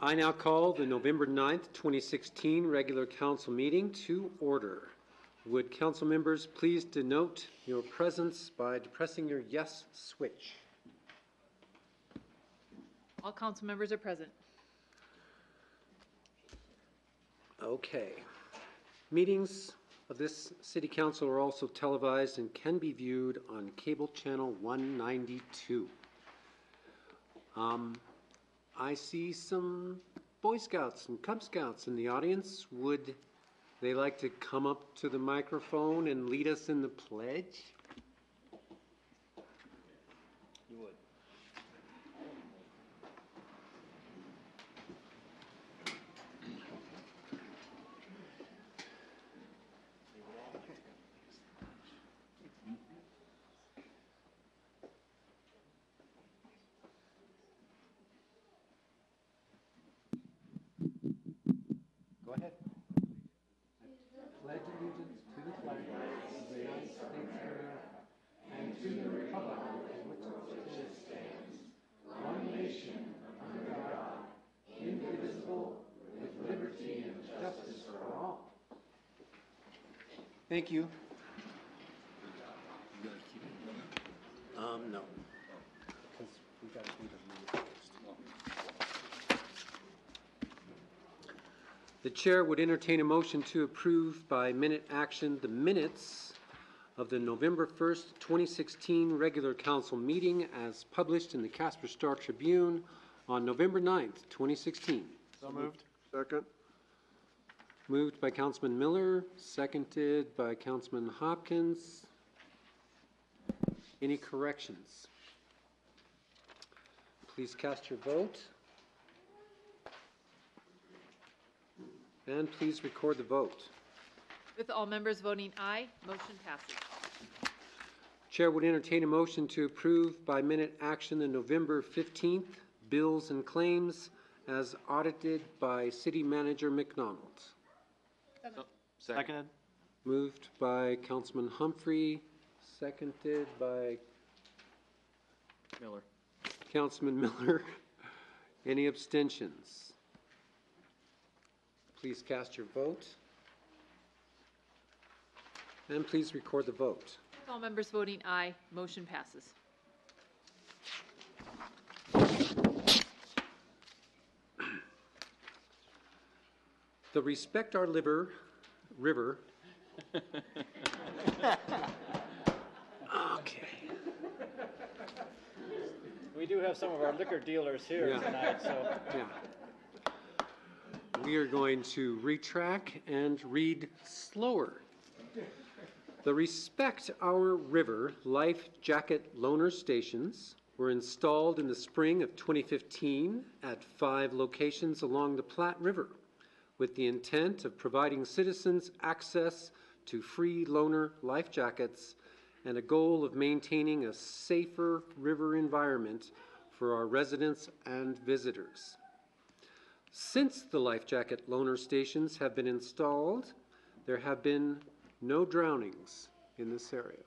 I now call the November 9th, 2016 regular council meeting to order. Would council members please denote your presence by depressing your yes switch? All council members are present. Okay. Meetings of this city council are also televised and can be viewed on cable channel 192. I see some Boy Scouts and Cub Scouts in the audience. Would they like to come up to the microphone and lead us in the pledge? You would. Go ahead. I pledge allegiance to the flag of the United States of America and to the republic for which it stands, one nation, under God, indivisible, with liberty and justice for all. Thank you. No. Because we got to do the minute first. The chair would entertain a motion to approve by minute action the minutes of the November 1st, 2016 regular council meeting as published in the Casper Star Tribune on November 9th, 2016. So moved. Second. Moved by Councilman Miller, seconded by Councilman Hopkins. Any corrections? Please cast your vote. And please record the vote. With all members voting aye, motion passes. Chair would entertain a motion to approve by minute action the November 15th bills and claims as audited by City Manager McDonald. Seconded. Moved by Councilman Humphrey, seconded by Miller. Councilman Miller. Any abstentions? Please cast your vote. And please record the vote. With all members voting aye, motion passes. The Respect Our River. Okay. We do have some of our liquor dealers here tonight, so. Yeah. We are going to retrack and read slower. The Respect Our River life jacket loaner stations were installed in the spring of 2015 at 5 locations along the Platte River with the intent of providing citizens access to free loaner life jackets and a goal of maintaining a safer river environment for our residents and visitors. Since the life jacket loaner stations have been installed, there have been no drownings in this area.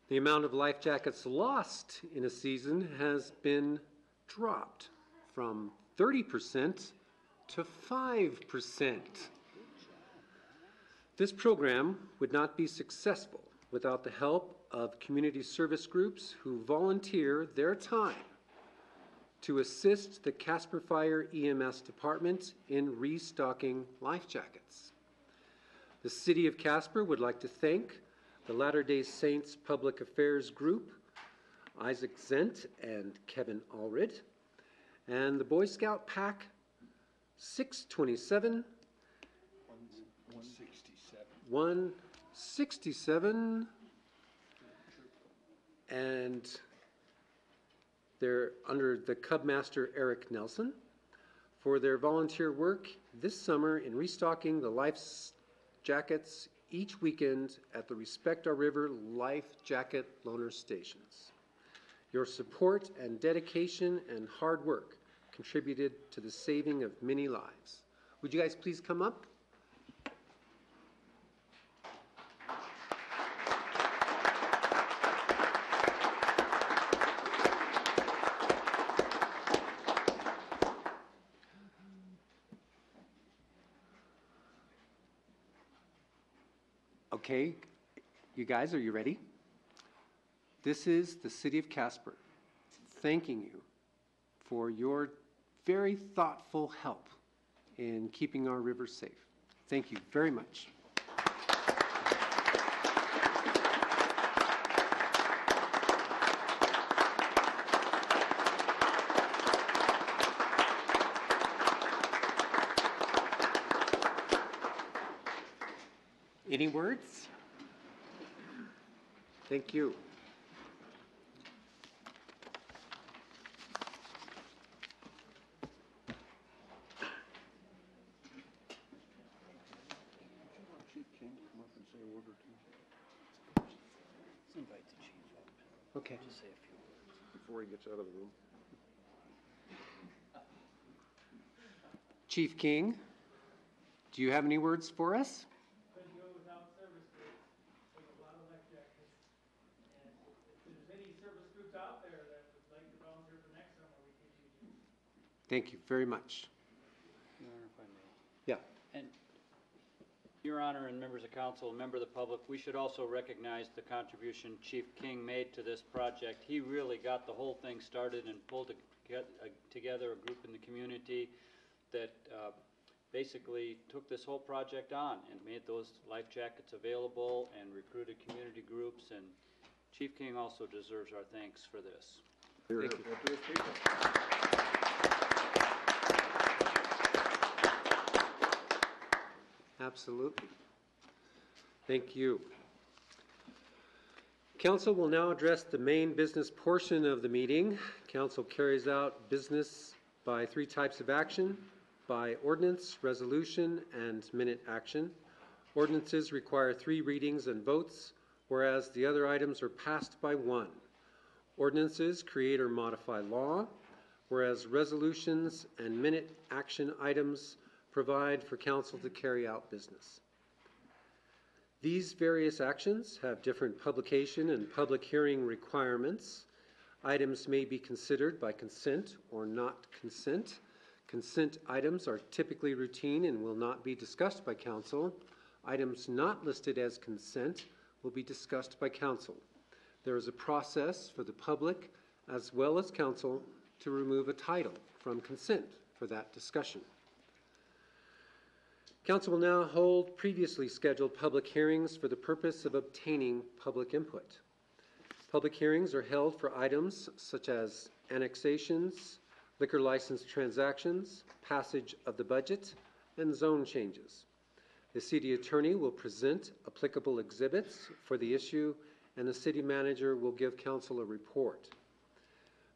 The amount of life jackets lost in a season has been dropped from 30% to 5%. This program would not be successful without the help of community service groups who volunteer their time to assist the Casper Fire EMS department in restocking life jackets. The City of Casper would like to thank the Latter-day Saints Public Affairs Group, Isaac Zent and Kevin Allred, and the Boy Scout Pack 627 167, and they're under the Cub Master Eric Nelson for their volunteer work this summer in restocking the life jackets each weekend at the Respect Our River life jacket loaner stations. Your support and dedication and hard work contributed to the saving of many lives. Would you guys please come up? Okay, you guys, are you ready? This is the City of Casper thanking you for your very thoughtful help in keeping our rivers safe. Thank you very much. Any words? Thank you. Let's invite the chief up. Okay. Just say a few words. Before he gets out of the room. Chief King, do you have any words for us? Couldn't go without service groups. Take a lot of life jackets. And if there's any service groups out there that would like to volunteer for next summer, we could use you. Thank you very much. Your Honor, if I may. Yeah. And Your Honor and members of council, a member of the public, we should also recognize the contribution Chief King made to this project. He really got the whole thing started and pulled together a group in the community that basically took this whole project on and made those life jackets available and recruited community groups. And Chief King also deserves our thanks for this. Thank you. To his people. Absolutely. Thank you. Council will now address the main business portion of the meeting. Council carries out business by three types of action: by ordinance, resolution, and minute action. Ordinances require 3 readings and votes, whereas the other items are passed by 1. Ordinances create or modify law, whereas resolutions and minute action items provide for council to carry out business. These various actions have different publication and public hearing requirements. Items may be considered by consent or not consent. Consent items are typically routine and will not be discussed by council. Items not listed as consent will be discussed by council. There is a process for the public as well as council to remove a title from consent for that discussion. Council will now hold previously scheduled public hearings for the purpose of obtaining public input. Public hearings are held for items such as annexations, liquor license transactions, passage of the budget, and zone changes. The city attorney will present applicable exhibits for the issue, and the city manager will give council a report.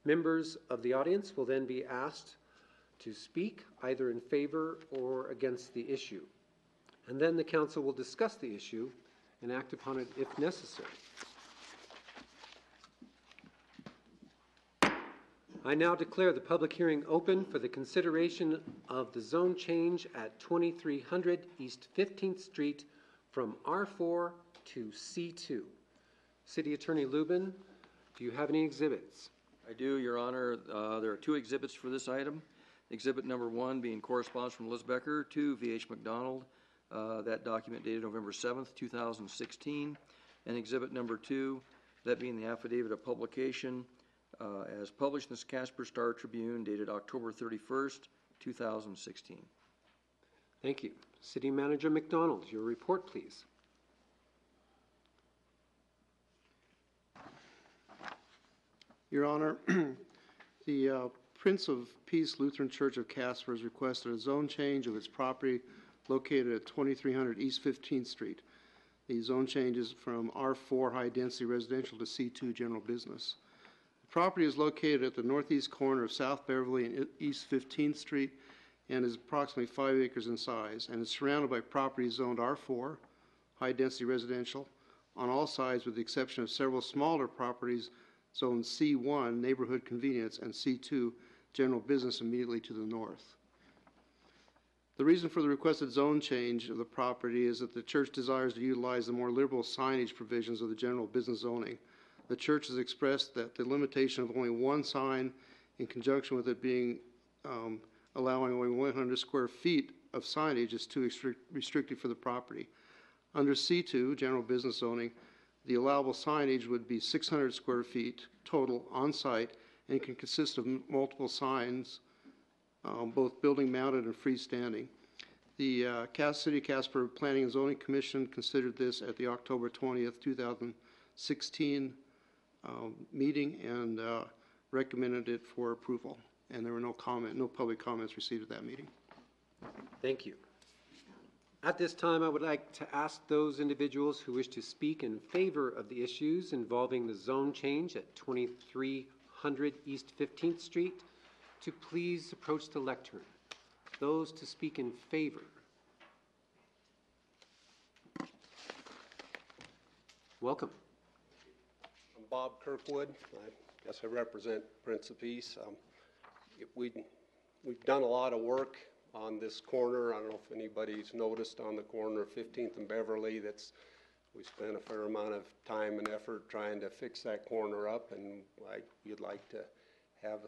Members of the audience will then be asked to speak either in favor or against the issue. And then the council will discuss the issue and act upon it if necessary. I now declare the public hearing open for the consideration of the zone change at 2300 East 15th Street from R4 to C2. City Attorney Lubin, do you have any exhibits? I do, Your Honor. There are 2 exhibits for this item. Exhibit number 1 being correspondence from Liz Becker to V.H. McDonald. That document dated November 7th, 2016. And exhibit number 2, that being the affidavit of publication as published in the Casper Star Tribune dated October 31st, 2016. Thank you. City Manager McDonald, your report, please. Your Honor, the Prince of Peace Lutheran Church of Casper has requested a zone change of its property located at 2300 East 15th Street. The zone change is from R4 High Density Residential to C2 General Business. The property is located at the northeast corner of South Beverly and East 15th Street and is approximately 5 acres in size, and is surrounded by properties zoned R4 High Density Residential on all sides with the exception of several smaller properties zoned C1 Neighborhood Convenience and C2 General Business immediately to the north. The reason for the requested zone change of the property is that the church desires to utilize the more liberal signage provisions of the general business zoning. The church has expressed that the limitation of only 1 sign in conjunction with it being allowing only 100 square feet of signage is too restrictive for the property. Under C2, general business zoning, the allowable signage would be 600 square feet total on-site and can consist of multiple signs, both building mounted and freestanding. The City Casper Planning and Zoning Commission considered this at the October 20th, 2016 meeting and recommended it for approval. And there were no public comments received at that meeting. Thank you. At this time, I would like to ask those individuals who wish to speak in favor of the issues involving the zone change at 2300 East 15th Street to please approach the lectern. Those to speak in favor. Welcome. I'm Bob Kirkwood. I guess I represent Prince of Peace. We've done a lot of work on this corner. I don't know if anybody's noticed on the corner of 15th and Beverly. We spent a fair amount of time and effort trying to fix that corner up, and you'd like to have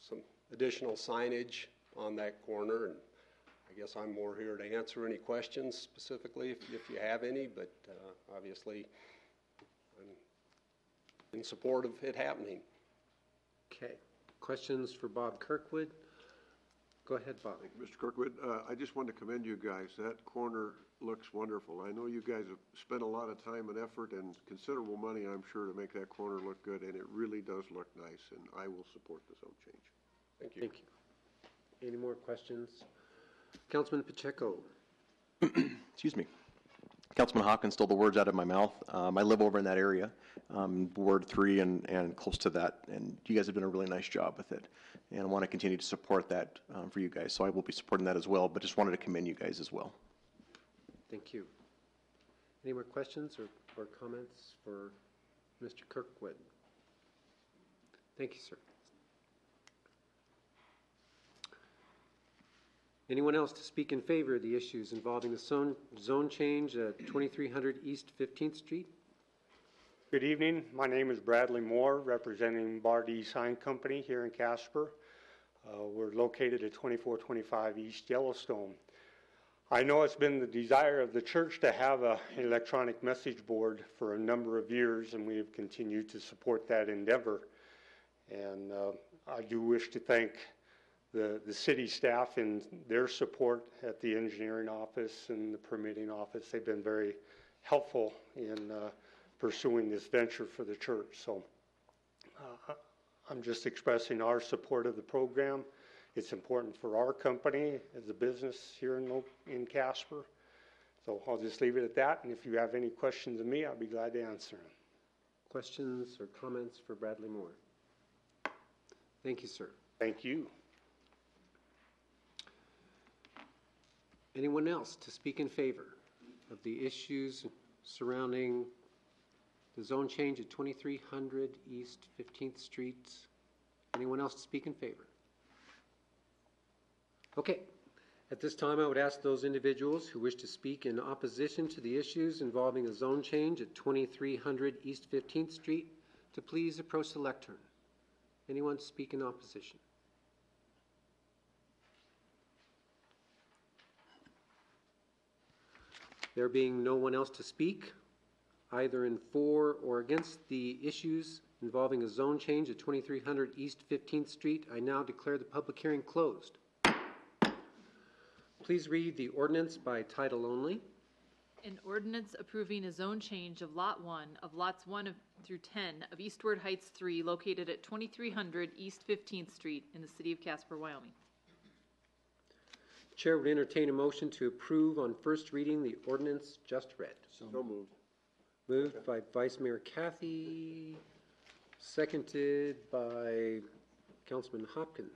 some additional signage on that corner. And I guess I'm more here to answer any questions specifically if you have any, but obviously I'm in support of it happening. Okay. Questions for Bob Kirkwood? Go ahead, Bob. Thank you, Mr. Kirkwood. I just wanted to commend you guys. That corner looks wonderful. I know you guys have spent a lot of time and effort and considerable money, I'm sure, to make that corner look good, and it really does look nice, and I will support the zone change. Thank you. Thank you. Any more questions? Councilman Pacheco. Excuse me. Councilman Hawkins stole the words out of my mouth. I live over in that area, Ward 3 and close to that, and you guys have done a really nice job with it. And I want to continue to support that for you guys, so I will be supporting that as well, but just wanted to commend you guys as well. Thank you. Any more questions or comments for Mr. Kirkwood? Thank you, sir. Anyone else to speak in favor of the issues involving the zone change at 2300 East 15th Street? Good evening. My name is Bradley Moore, representing Bardee Sign Company here in Casper. We're located at 2425 East Yellowstone. I know it's been the desire of the church to have an electronic message board for a number of years, and we have continued to support that endeavor. And I do wish to thank the city staff and their support at the engineering office and the permitting office. They've been very helpful in pursuing this venture for the church. So I'm just expressing our support of the program. It's important for our company as a business here in Casper. So I'll just leave it at that. And if you have any questions of me, I'll be glad to answer them. Questions or comments for Bradley Moore? Thank you, sir. Thank you. Anyone else to speak in favor of the issues surrounding the zone change at 2300 East 15th Street? Anyone else to speak in favor? Okay. At this time, I would ask those individuals who wish to speak in opposition to the issues involving a zone change at 2300 East 15th Street to please approach the lectern. Anyone to speak in opposition? There being no one else to speak, either in for or against the issues involving a zone change at 2300 East 15th Street, I now declare the public hearing closed. Please read the ordinance by title only. An ordinance approving a zone change of Lot 1 of Lots 1 through 10 of Eastward Heights 3 located at 2300 East 15th Street in the city of Casper, Wyoming. Chair would entertain a motion to approve on first reading the ordinance just read. So moved. Moved by Vice Mayor Cathy, seconded by Councilman Hopkins.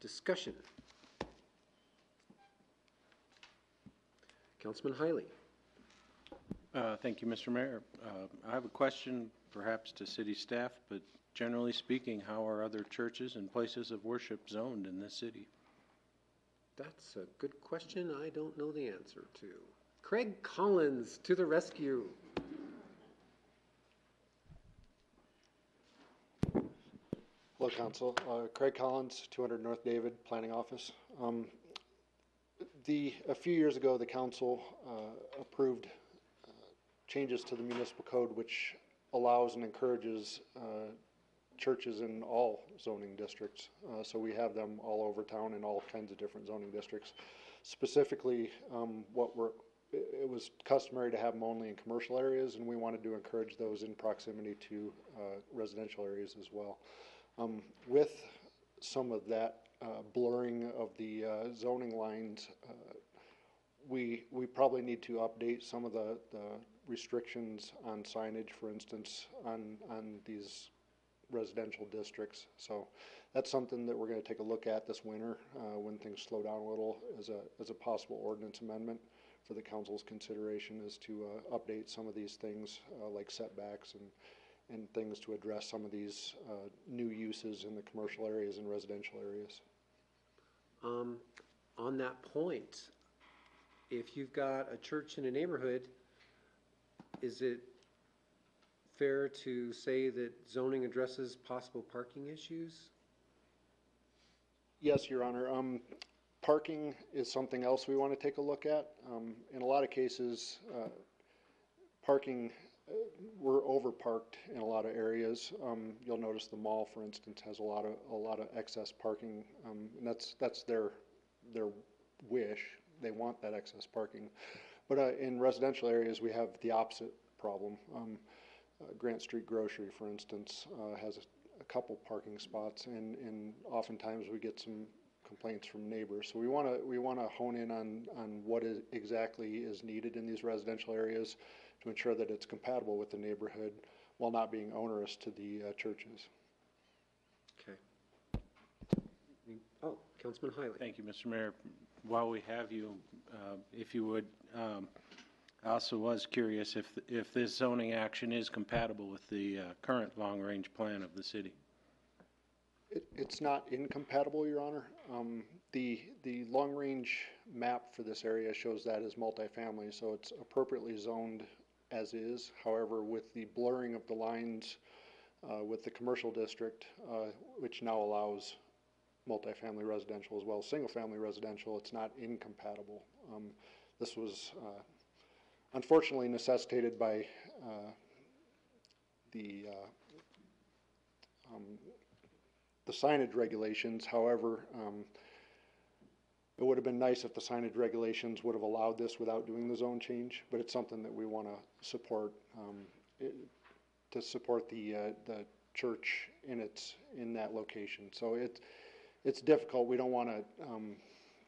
Discussion. Councilman Hiley. Thank you, Mr. Mayor. I have a question perhaps to city staff, but generally speaking, how are other churches and places of worship zoned in this city? That's a good question I don't know the answer to. Craig Collins to the rescue. Hello, Council. Craig Collins, 200 North David, Planning Office. A few years ago, the council approved changes to the municipal code which allows and encourages churches in all zoning districts. So we have them all over town in all kinds of different zoning districts. Specifically, it was customary to have them only in commercial areas, and we wanted to encourage those in proximity to residential areas as well. With some of that blurring of the zoning lines, we probably need to update some of the restrictions on signage, for instance, on these residential districts. So that's something that we're going to take a look at this winter when things slow down a little as a possible ordinance amendment for the council's consideration, is to update some of these things like setbacks and things to address some of these new uses in the commercial areas and residential areas. On that point, if you've got a church in a neighborhood, is it fair to say that zoning addresses possible parking issues? Yes, Your Honor. Parking is something else we want to take a look at. In a lot of cases, parking, we're overparked in a lot of areas. You'll notice the mall, for instance, has a lot of excess parking, and that's their wish. They want that excess parking. But in residential areas, we have the opposite problem. Grant Street Grocery, for instance, has a couple parking spots, and oftentimes we get some complaints from neighbors. So we want to hone in on what exactly is needed in these residential areas to ensure that it's compatible with the neighborhood while not being onerous to the churches. Okay. Oh, Councilman Hiley. Thank you, Mr. Mayor. While we have you, if you would, I also was curious if this zoning action is compatible with the current long-range plan of the city. It's not incompatible, Your Honor. The long-range map for this area shows that as multifamily, so it's appropriately zoned as is. However, with the blurring of the lines with the commercial district, which now allows multifamily residential as well as single-family residential, it's not incompatible. This was unfortunately necessitated by the signage regulations. However, it would have been nice if the signage regulations would have allowed this without doing the zone change, but it's something that we want to support to support the church in that location. So it's difficult. We don't want to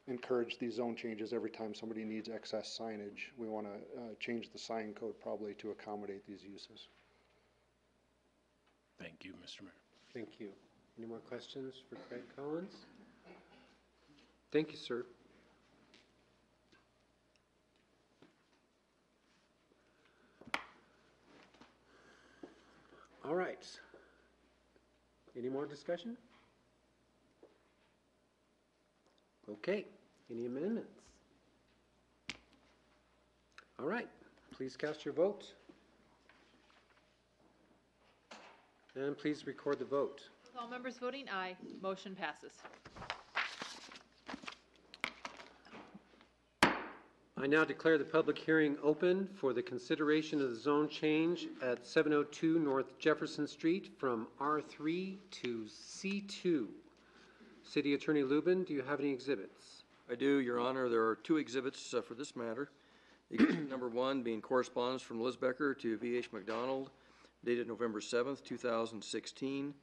encourage these zone changes every time somebody needs excess signage. We want to change the sign code probably to accommodate these uses. Thank you, Mr. Mayor. Thank you. Any more questions for Craig Collins? Thank you, sir. All right. Any more discussion? Okay. Any amendments? All right. Please cast your vote. And please record the vote. With all members voting aye, motion passes. I now declare the public hearing open for the consideration of the zone change at 702 North Jefferson Street from R3 to C2. City Attorney Lubin, do you have any exhibits? I do, Your Honor. There are two exhibits for this matter. Exhibit number one being correspondence from Liz Becker to V.H. McDonald, dated November 7th, 2016.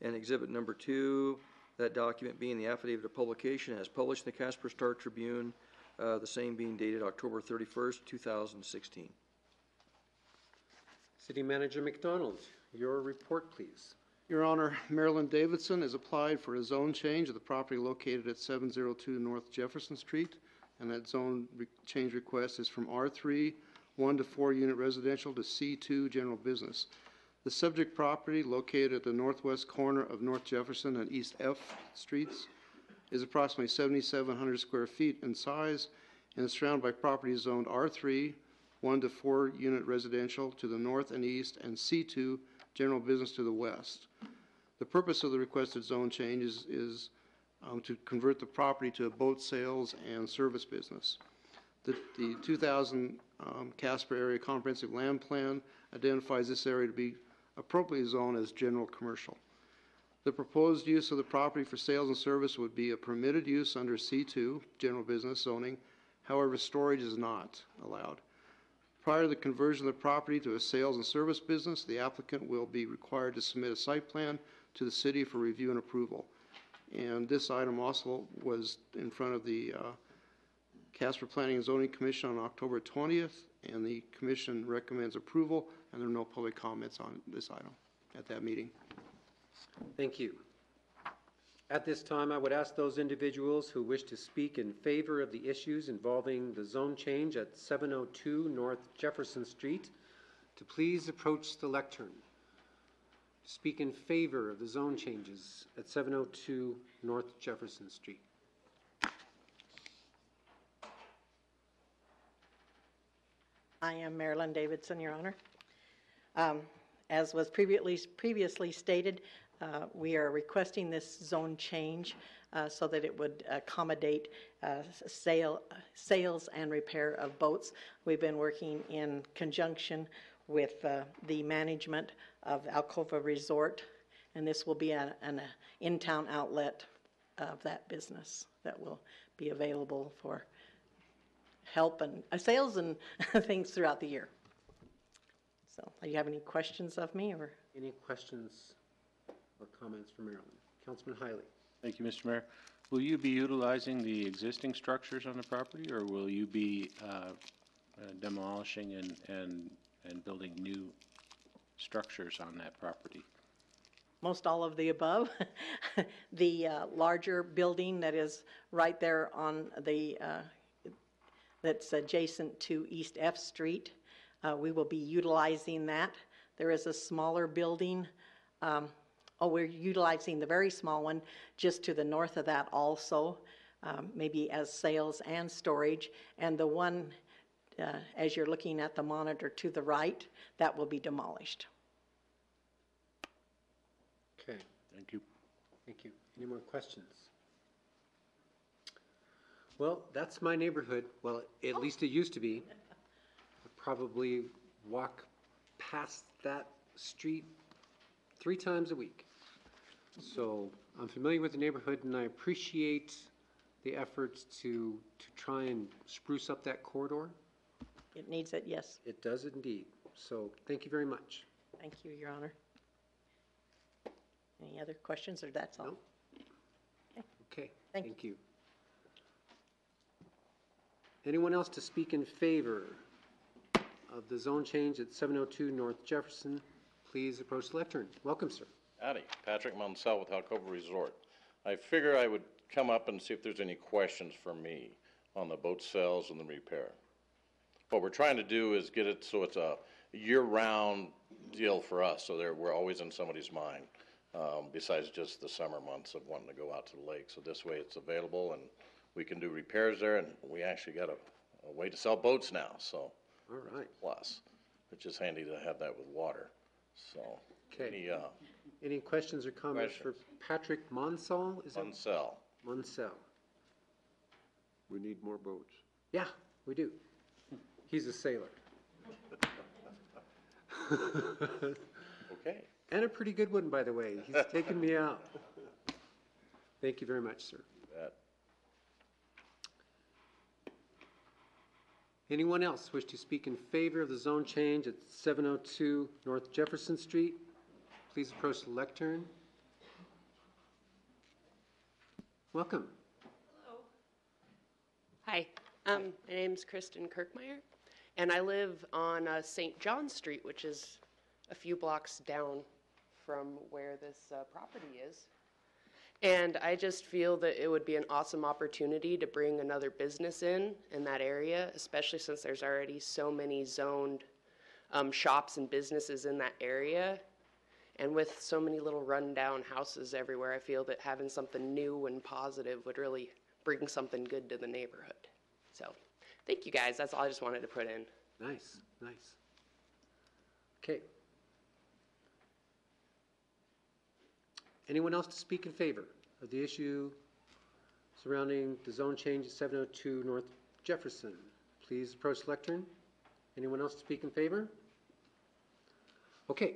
And exhibit number two, that document being the affidavit of publication as published in the Casper Star Tribune, the same being dated October 31st, 2016. City Manager McDonald, your report, please. Your Honor, Marilyn Davidson has applied for a zone change of the property located at 702 North Jefferson Street, and that zone change request is from R3, 1 to 4 unit residential, to C2 general business. The subject property, located at the northwest corner of North Jefferson and East F Streets, is approximately 7,700 square feet in size and is surrounded by property zoned R3, 1 to 4 unit residential to the north and east, and C2 general business to the west. The purpose of the requested zone change is to convert the property to a boat sales and service business. The 2000 Casper Area Comprehensive Land Plan identifies this area to be appropriately zoned as general commercial. The proposed use of the property for sales and service would be a permitted use under C2, general business zoning. However, storage is not allowed. Prior to the conversion of the property to a sales and service business, the applicant will be required to submit a site plan to the city for review and approval. And this item also was in front of the Casper Planning and Zoning Commission on October 20th, and the commission recommends approval, and there are no public comments on this item at that meeting. Thank you. At this time, I would ask those individuals who wish to speak in favor of the issues involving the zone change at 702 North Jefferson Street to please approach the lectern. Speak in favor of the zone changes at 702 North Jefferson Street. I am Marilyn Davidson, Your Honor. As was previously stated, we are requesting this zone change so that it would accommodate sales and repair of boats. We've been working in conjunction with the management of Alcova Resort, and this will be an in-town outlet of that business that will be available for help and sales and things throughout the year. So, do you have any questions of me, or Any questions or comments for Marilyn? Councilman Hiley. Thank you, Mr. Mayor. Will you be utilizing the existing structures on the property, or will you be demolishing and building new structures on that property? most all of the above? The larger building that is right there on the that's adjacent to East F Street, we will be utilizing that. There is a smaller building. We're utilizing the very small one just to the north of that also, maybe as sales and storage. And the one, as you're looking at the monitor to the right, that will be demolished. Okay. Thank you. Thank you. Any more questions? Well, that's my neighborhood. Well, at least it used to be. I probably walk past that street 3 times a week. So I'm familiar with the neighborhood, and I appreciate the efforts to try and spruce up that corridor. It needs it, yes. It does indeed. So thank you very much. Thank you, Your Honor. Any other questions, or that's all? No? Okay. Thank you. Anyone else to speak in favor of the zone change at 702 North Jefferson? Please approach the lectern. Welcome, sir. Howdy, Patrick Munsell with Alcova Resort. I figure I would come up and see if there's any questions for me on the boat sales and the repair. What we're trying to do is get it so it's a year-round deal for us, so we're always in somebody's mind, besides just the summer months of wanting to go out to the lake. So this way it's available, and we can do repairs there, and we actually got a way to sell boats now, so. All right. Plus, which is handy to have that with water, so. Okay. Any questions or comments for Patrick Monsell? Is Munsell. Munsell. We need more boats. Yeah, we do. He's a sailor. Okay. And a pretty good one, by the way. He's taken me out. Thank you very much, sir. That. Anyone else wish to speak in favor of the zone change at 702 North Jefferson Street? Please approach the lectern. Welcome. Hello. Hi, my name's Kristen Kirkmeyer, and I live on St. John Street, which is a few blocks down from where this property is. And I just feel that it would be an awesome opportunity to bring another business in that area, especially since there's already so many zoned shops and businesses in that area. And with so many little rundown houses everywhere, I feel that having something new and positive would really bring something good to the neighborhood. So, thank you guys. That's all I just wanted to put in. Nice, nice. Okay. Anyone else to speak in favor of the issue surrounding the zone change at 702 North Jefferson. Please approach the lectern. Anyone else to speak in favor? Okay.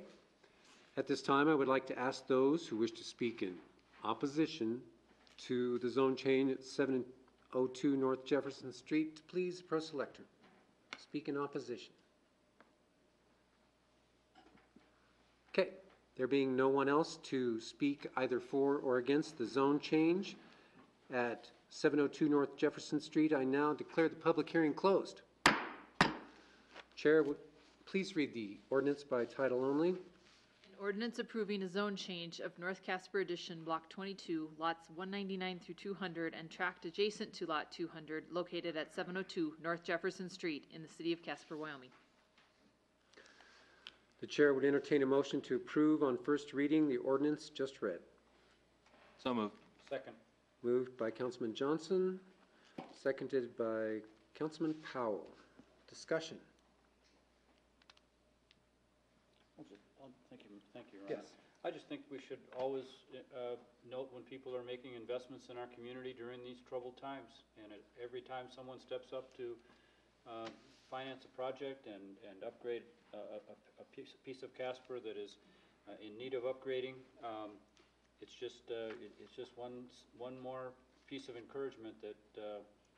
At this time, I would like to ask those who wish to speak in opposition to the zone change at 702 North Jefferson Street to please approach the lectern. Speak in opposition. Okay. There being no one else to speak either for or against the zone change at 702 North Jefferson Street, I now declare the public hearing closed. Chair, would please read the ordinance by title only. An ordinance approving a zone change of North Casper Addition, Block 22, lots 199 through 200, and tract adjacent to Lot 200, located at 702 North Jefferson Street in the city of Casper, Wyoming. The chair would entertain a motion to approve on first reading the ordinance just read. So moved. Second. Moved by Councilman Johnson, seconded by Councilman Powell. Discussion. Thank you, Ron. Yes. I just think we should always note when people are making investments in our community during these troubled times. And every time someone steps up to finance a project and upgrade a piece of Casper that is in need of upgrading, it's just one more piece of encouragement that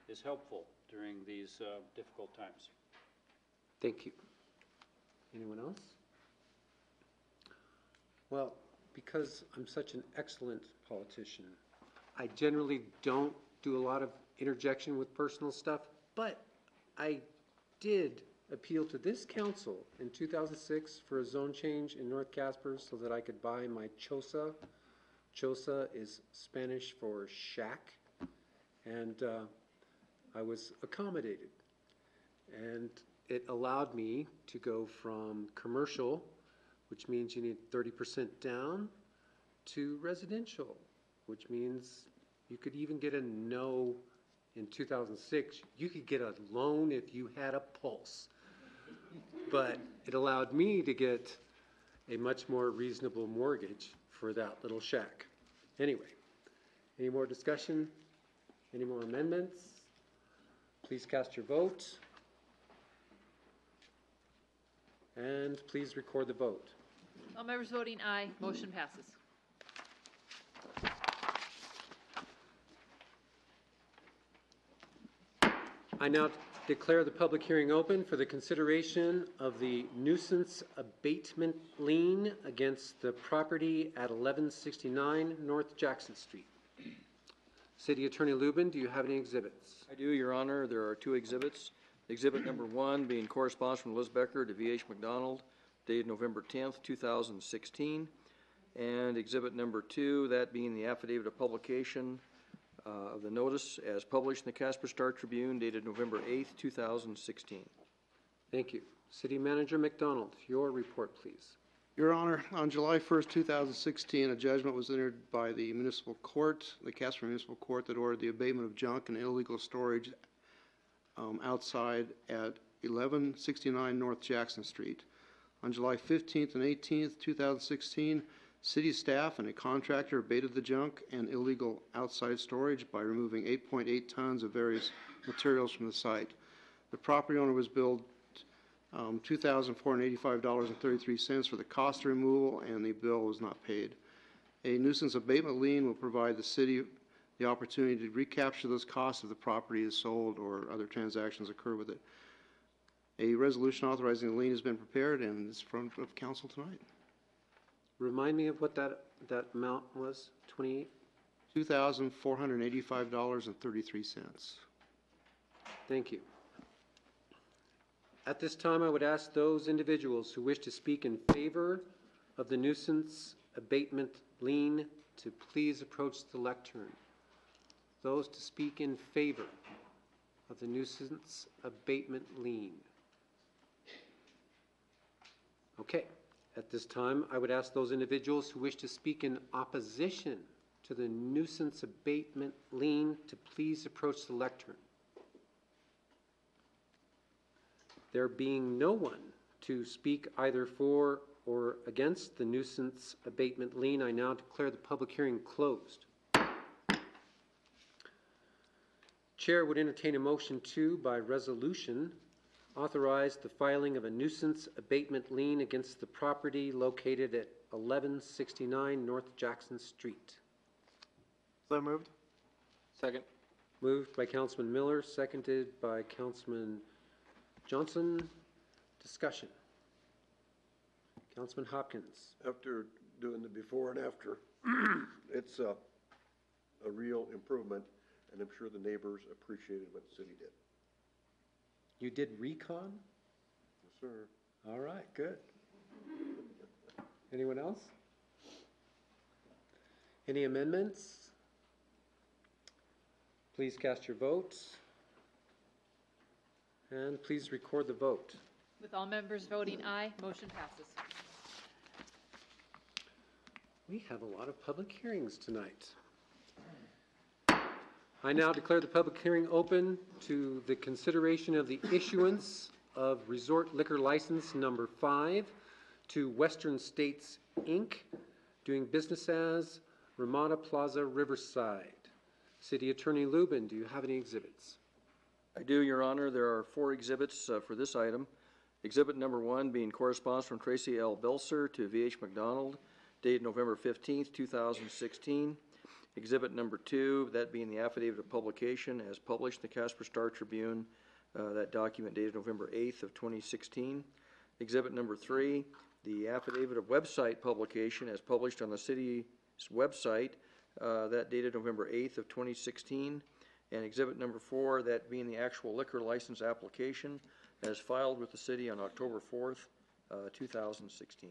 is helpful during these difficult times. Thank you. Anyone else? Well, because I'm such an excellent politician, I generally don't do a lot of interjection with personal stuff, but I did appeal to this council in 2006 for a zone change in North Casper so that I could buy my choza. Choza is Spanish for shack, and I was accommodated. And it allowed me to go from commercial, which means you need 30% down, to residential, which means you could even get a no in 2006. You could get a loan if you had a pulse. But it allowed me to get a much more reasonable mortgage for that little shack. Anyway, any more discussion? Any more amendments? Please cast your vote. And please record the vote. All members voting aye, motion passes. I now declare the public hearing open for the consideration of the nuisance abatement lien against the property at 1169 North Jackson Street. City Attorney Lubin, do you have any exhibits? I do, Your Honor. There are two exhibits. Exhibit number 1 being correspondence from Liz Becker to V.H. McDonald, dated November 10th, 2016. And exhibit number 2, that being the affidavit of publication of the notice as published in the Casper Star Tribune, dated November 8th, 2016. Thank you. City Manager McDonald, your report, please. Your Honor, on July 1st, 2016, a judgment was entered by the municipal court, the Casper Municipal Court, that ordered the abatement of junk and illegal storage outside at 1169 North Jackson Street. On July 15th and 18th, 2016, city staff and a contractor abated the junk and illegal outside storage by removing 8.8 tons of various materials from the site. The property owner was billed $2,485.33 for the cost of removal, and the bill was not paid. A nuisance abatement lien will provide the city the opportunity to recapture those costs if the property is sold or other transactions occur with it. A resolution authorizing the lien has been prepared and is in front of council tonight. Remind me of what that amount was, 28? $2,485.33. Thank you. At this time, I would ask those individuals who wish to speak in favor of the nuisance abatement lien to please approach the lectern. Those to speak in favor of the nuisance abatement lien. Okay. At this time, I would ask those individuals who wish to speak in opposition to the nuisance abatement lien to please approach the lectern. There being no one to speak either for or against the nuisance abatement lien, I now declare the public hearing closed. Chair would entertain a motion to, by resolution, authorize the filing of a nuisance abatement lien against the property located at 1169 North Jackson Street. So moved. Second. Moved by Councilman Miller, seconded by Councilman Johnson. Discussion. Councilman Hopkins. After doing the before and after, it's a real improvement, and I'm sure the neighbors appreciated what the city did. You did recon? Yes, sir. All right, good. Anyone else? Any amendments? Please cast your votes. And please record the vote. With all members voting aye, motion passes. We have a lot of public hearings tonight. I now declare the public hearing open to the consideration of the issuance of resort liquor license number 5 to Western States, Inc., doing business as Ramada Plaza Riverside. City Attorney Lubin, do you have any exhibits? I do, Your Honor. There are 4 exhibits for this item. Exhibit number 1 being correspondence from Tracy L. Belser to V.H. McDonald, dated November 15th, 2016. Exhibit number 2, that being the affidavit of publication as published in the Casper Star Tribune, that document dated November 8th of 2016. Exhibit number 3, the affidavit of website publication as published on the city's website, that dated November 8th of 2016. And exhibit number 4, that being the actual liquor license application as filed with the city on October 4th, 2016.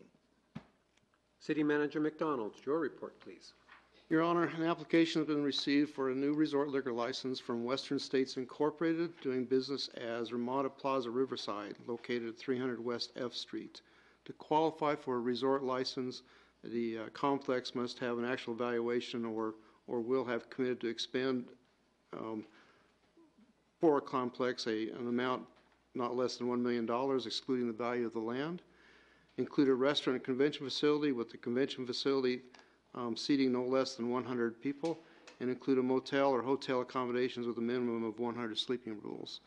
City Manager McDonald, your report, please. Your Honor, an application has been received for a new resort liquor license from Western States Incorporated, doing business as Ramada Plaza Riverside, located at 300 West F Street. To qualify for a resort license, the complex must have an actual valuation or will have committed to expend for a complex an amount not less than $1 million, excluding the value of the land. Include a restaurant and convention facility with the convention facility seating no less than 100 people, and include a motel or hotel accommodations with a minimum of 100 sleeping rooms.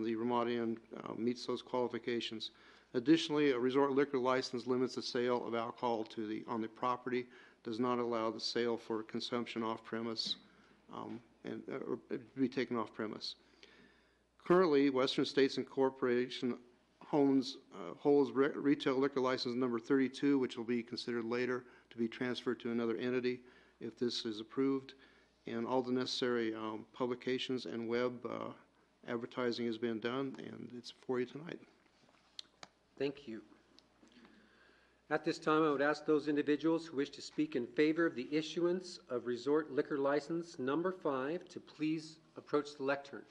The Ramada Inn meets those qualifications. Additionally, a resort liquor license limits the sale of alcohol on the property, does not allow the sale for consumption off premise or be taken off premise. Currently, Western States Incorporation holds retail liquor license number 32, which will be considered later to be transferred to another entity if this is approved, and all the necessary publications and web advertising has been done, and it's for you tonight. Thank you. At this time, I would ask those individuals who wish to speak in favor of the issuance of resort liquor license number 5 to please approach the lectern.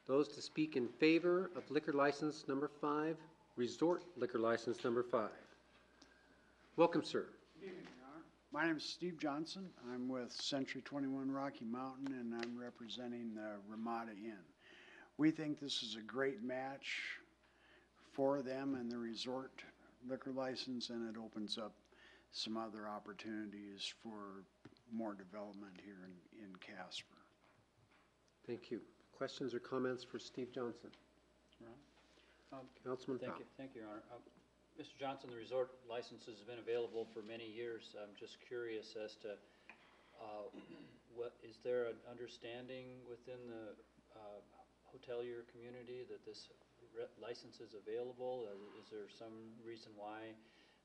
Those to speak in favor of liquor license number 5, resort liquor license number 5. Welcome, sir. Good evening, Your Honor. My name is Steve Johnson. I'm with Century 21 Rocky Mountain, and I'm representing the Ramada Inn. We think this is a great match for them and the resort liquor license, and it opens up some other opportunities for more development here in Casper. Thank you. Questions or comments for Steve Johnson? Councilman Powell. Thank you, Your Honor. Mr. Johnson, the resort licenses have been available for many years. I'm just curious as to is there an understanding within the hotelier community that this license is available? Is there some reason why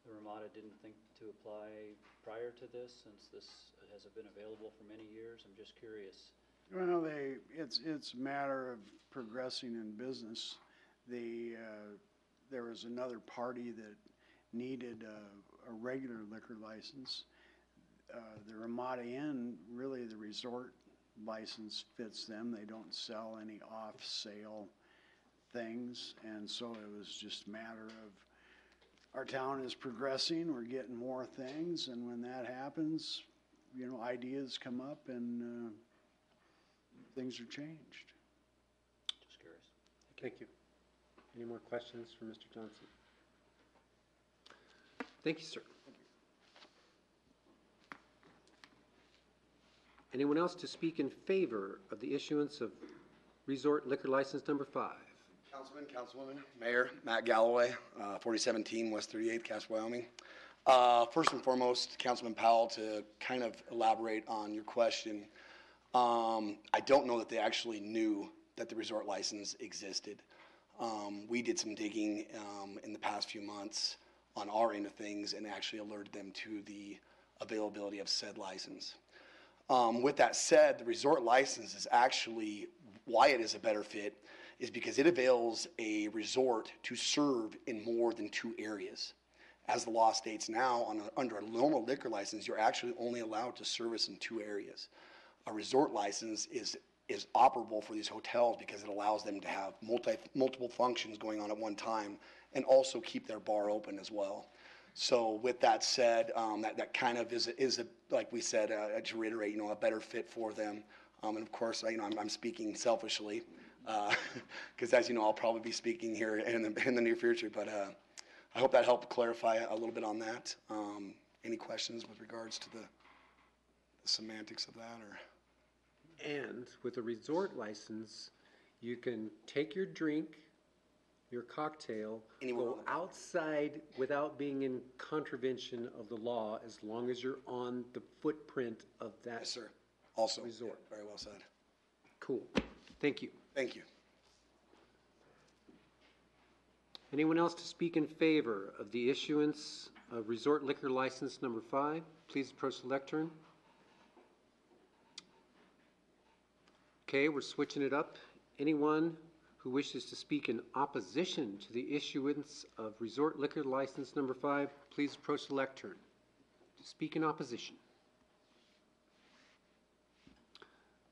the Ramada didn't think to apply prior to this, since this has been available for many years? I'm just curious. Well, it's a matter of progressing in business. There was another party that needed a regular liquor license. The Ramada Inn, really the resort license fits them. They don't sell any off-sale things, and so it was just a matter of our town is progressing, we're getting more things, and when that happens, ideas come up and things are changed. Just curious. Thank you. Any more questions for Mr. Johnson? Thank you, sir. Anyone else to speak in favor of the issuance of resort liquor license number 5? Councilman, Councilwoman, Mayor, Matt Galloway, 4017 West 38th, Casper, Wyoming. First and foremost, Councilman Powell, to kind of elaborate on your question, I don't know that they actually knew that the resort license existed. We did some digging in the past few months on our end of things and actually alerted them to the availability of said license. With that said, the resort license is actually, why it is a better fit is because it avails a resort to serve in more than 2 areas. As the law states now, under a normal liquor license, you're actually only allowed to service in 2 areas. A resort license is operable for these hotels because it allows them to have multiple functions going on at one time and also keep their bar open as well. So with that said, that kind of is a, like we said, to reiterate, a better fit for them. And of course, I'm speaking selfishly, because as you know, I'll probably be speaking here in the near future. But I hope that helped clarify a little bit on that. Any questions with regards to the semantics of that, or? And with a resort license, you can take your drink, your cocktail, go outside without being in contravention of the law as long as you're on the footprint of that Yes, sir. Also, resort. Very well said. Cool. Thank you. Thank you. Anyone else to speak in favor of the issuance of resort liquor license number 5? Please approach the lectern. Okay, we're switching it up. Anyone who wishes to speak in opposition to the issuance of resort liquor license number 5, please approach the lectern to speak in opposition.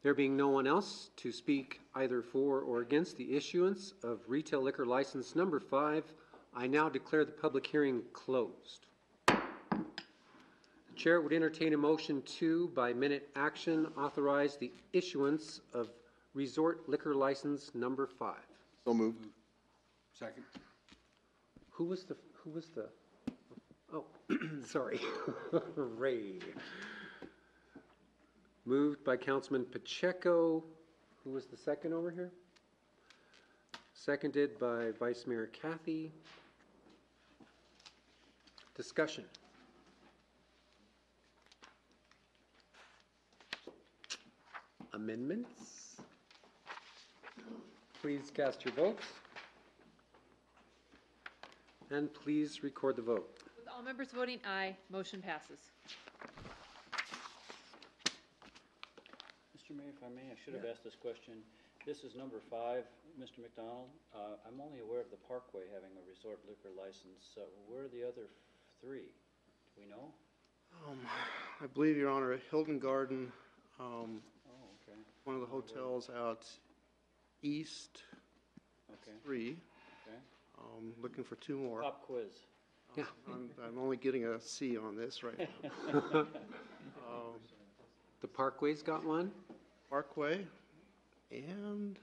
There being no one else to speak either for or against the issuance of retail liquor license number 5, I now declare the public hearing closed. The chair would entertain a motion to, by minute action, authorize the issuance of resort liquor license number 5. So moved. Second. Who was the, oh, sorry, Ray. Moved by Councilman Pacheco. Who was the second over here? Seconded by Vice Mayor Kathy. Discussion. Amendments? Please cast your votes. And please record the vote. With all members voting aye, motion passes. Mr. Mayor, if I may, I should have asked this question. This is number 5, Mr. McDonald. I'm only aware of the Parkway having a resort liquor license. Where are the other 3? Do we know? I believe, Your Honor, Hilton Garden, okay. one of the hotels out east, Okay. 3. Okay. Looking for 2 more. Pop quiz. Yeah. I'm only getting a C on this right now. The Parkway's got one? Parkway and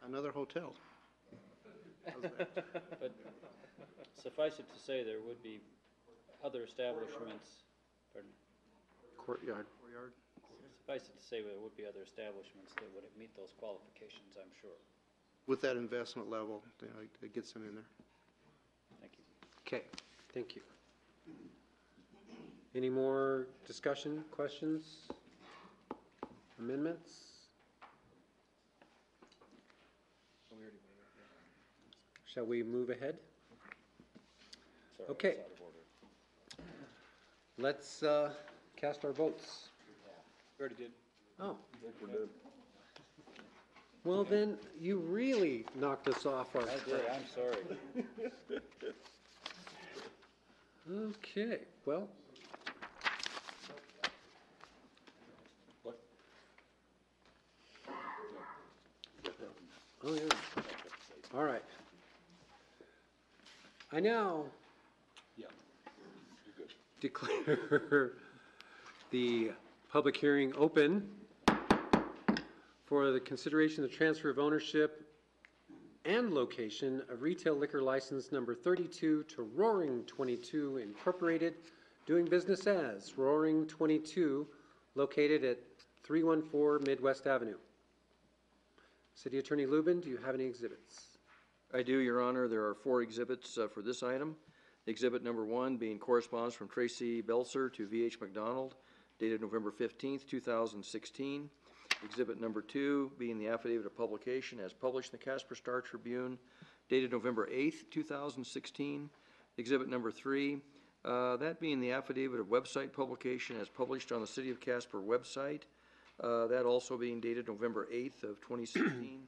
another hotel. But suffice it to say, there would be other establishments, pardon? Courtyard. Suffice it to say, there would be other establishments that would meet those qualifications, I'm sure. With that investment level, it gets them in there. Thank you. Okay, thank you. Any more discussion, questions, amendments? Shall we move ahead? Sorry, Okay. it's out of order. Let's cast our votes. We already did. Oh. Well, then, you really knocked us off our I did, track. I'm sorry. Okay, well. Oh, yeah. All right. I now declare the public hearing open for the consideration of transfer of ownership and location of retail liquor license number 32 to Roaring 22 Incorporated, doing business as Roaring 22, located at 314 Midwest Avenue. City Attorney Lubin, do you have any exhibits? I do, Your Honor. There are 4 exhibits for this item. Exhibit number 1 being correspondence from Tracy Belser to V.H. McDonald, dated November 15th, 2016. Exhibit number 2 being the affidavit of publication as published in the Casper Star Tribune, dated November 8th, 2016. Exhibit number 3, that being the affidavit of website publication as published on the City of Casper website, that also being dated November 8th of 2016.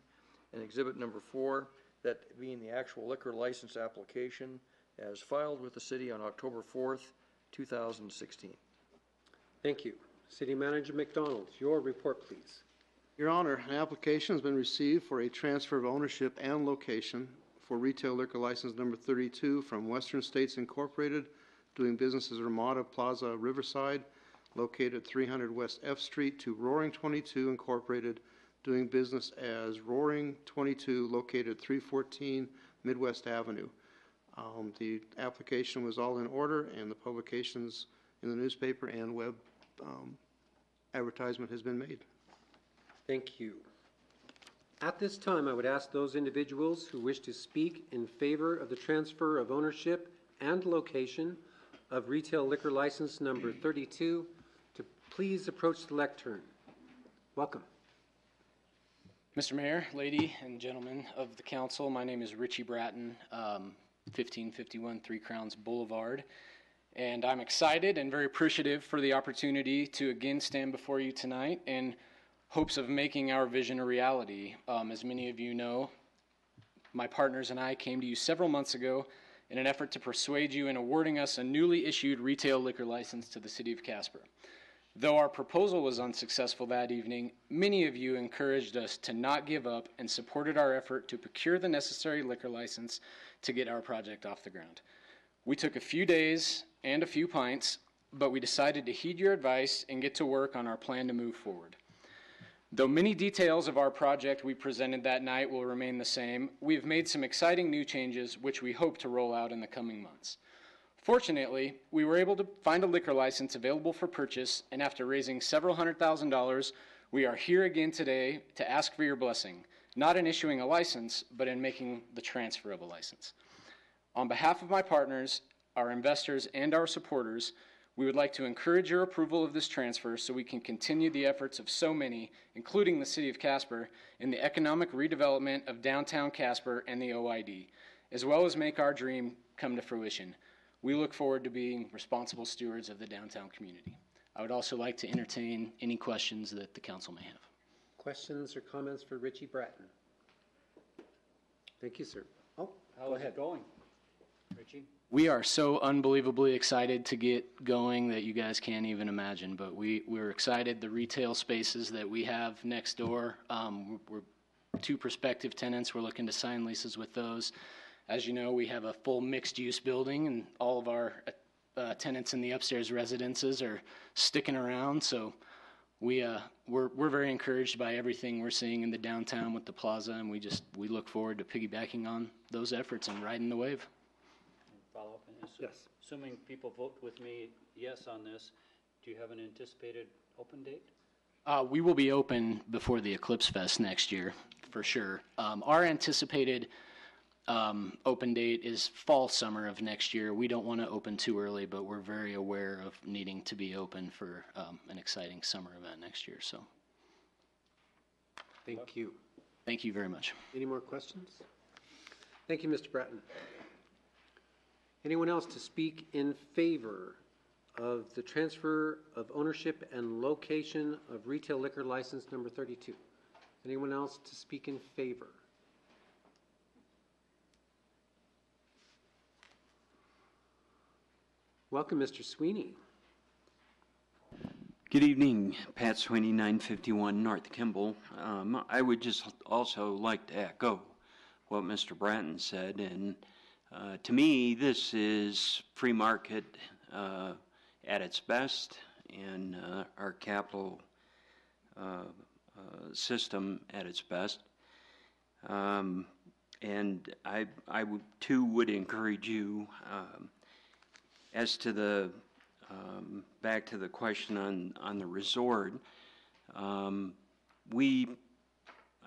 And exhibit number 4, that being the actual liquor license application as filed with the city on October 4th, 2016. Thank you. City Manager McDonald, your report, please. Your Honor, an application has been received for a transfer of ownership and location for retail liquor license number 32 from Western States Incorporated, doing business as Ramada Plaza Riverside, located 300 West F Street, to Roaring 22 Incorporated, doing business as Roaring 22, located 314 Midwest Avenue. The application was all in order, and the publications in the newspaper and web advertisement has been made. Thank you. At this time, I would ask those individuals who wish to speak in favor of the transfer of ownership and location of retail liquor license number 32 to please approach the lectern. Welcome. Mr. Mayor, lady and gentlemen of the council, my name is Richie Bratton, 1551 Three Crowns Boulevard, and I'm excited and very appreciative for the opportunity to again stand before you tonight in hopes of making our vision a reality. As many of you know, my partners and I came to you several months ago in an effort to persuade you in awarding us a newly issued retail liquor license to the City of Casper. Though our proposal was unsuccessful that evening, many of you encouraged us to not give up and supported our effort to procure the necessary liquor license to get our project off the ground. We took a few days and a few pints, but we decided to heed your advice and get to work on our plan to move forward. Though many details of our project we presented that night will remain the same, we have made some exciting new changes which we hope to roll out in the coming months. Fortunately, we were able to find a liquor license available for purchase, and after raising several $100,000, we are here again today to ask for your blessing, not in issuing a license, but in making the transfer of a license. On behalf of my partners, our investors, and our supporters, we would like to encourage your approval of this transfer so we can continue the efforts of so many, including the City of Casper, in the economic redevelopment of downtown Casper and the OID, as well as make our dream come to fruition. We look forward to being responsible stewards of the downtown community. I would also like to entertain any questions that the council may have. Questions or comments for Richie Bratton? Thank you, sir. Oh, How is it going, Richie? We are so unbelievably excited to get going that you guys can't even imagine, but we're excited. The retail spaces that we have next door, we're 2 prospective tenants. We're looking to sign leases with those. As you know, we have a full mixed-use building, and all of our tenants in the upstairs residences are sticking around, so we're very encouraged by everything we're seeing in the downtown with the plaza, and we look forward to piggybacking on those efforts and riding the wave. Follow up on this? Yes. Assuming people vote with me yes on this, do you have an anticipated open date? We will be open before the Eclipse Fest next year, for sure. Our anticipated open date is fall, summer of next year. We don't want to open too early, but we're very aware of needing to be open for an exciting summer event next year. So, thank you. Thank you very much. Any more questions? Thank you, Mr. Bratton. Anyone else to speak in favor of the transfer of ownership and location of retail liquor license number 32? Anyone else to speak in favor? Welcome, Mr. Sweeney. Good evening, Pat Sweeney, 951 North Kimball. I would just also like to echo what Mr. Bratton said, and to me, this is free market at its best, and our capital system at its best. And I too would encourage you, as to the back to the question on the resort, I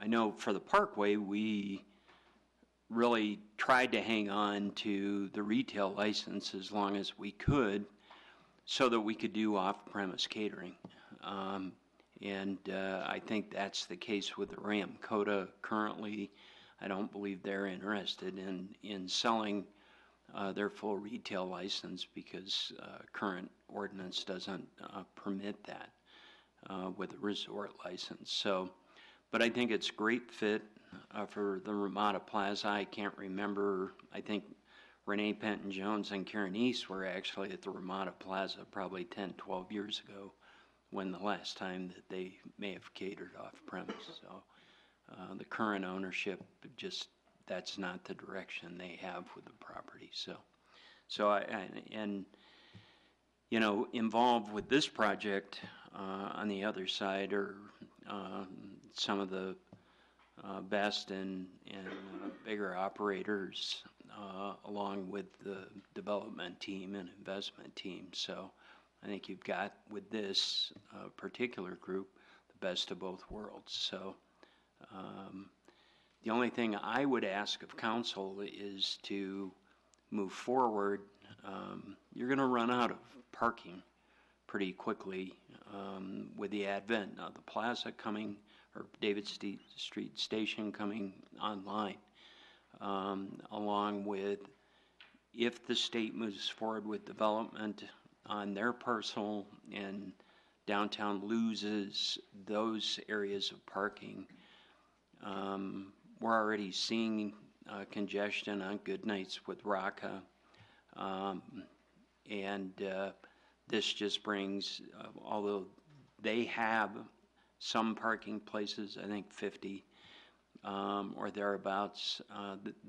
know for the Parkway, we really tried to hang on to the retail license as long as we could so that we could do off-premise catering. I think that's the case with the Ram. Coda currently, I don't believe they're interested in selling their full retail license because current ordinance doesn't permit that with a resort license. So, but I think it's a great fit for the Ramada Plaza. I can't remember, I think Renee Penton-Jones and Karen East were actually at the Ramada Plaza probably 10, 12 years ago when the last time that they may have catered off premise. So the current ownership, just that's not the direction they have with the property. You know, involved with this project on the other side are some of the best and bigger operators along with the development team and investment team. So I think you've got with this particular group the best of both worlds. So the only thing I would ask of council is to move forward. You're going to run out of parking pretty quickly with the advent of the plaza coming, or David Street Station coming online, along with if the state moves forward with development on their parcel and downtown loses those areas of parking. We're already seeing congestion on good nights with Raka, this just brings, although they have some parking places, I think 50 or thereabouts,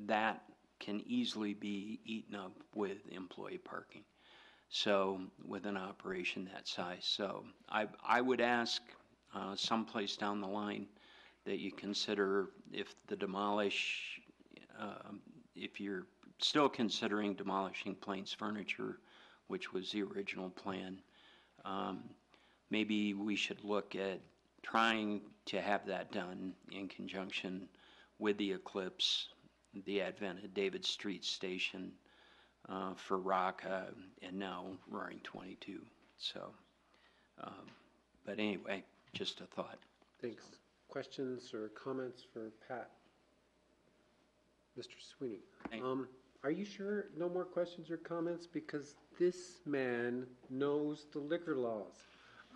that can easily be eaten up with employee parking. So with an operation that size. So I would ask someplace down the line that you consider if if you're still considering demolishing Plains Furniture, which was the original plan, maybe we should look at trying to have that done in conjunction with the Eclipse, the advent of David Street Station for Raka, and now Roaring 22. So, but anyway, just a thought. Thanks. Questions or comments for Pat? Mr. Sweeney. Are you sure no more questions or comments? Because this man knows the liquor laws.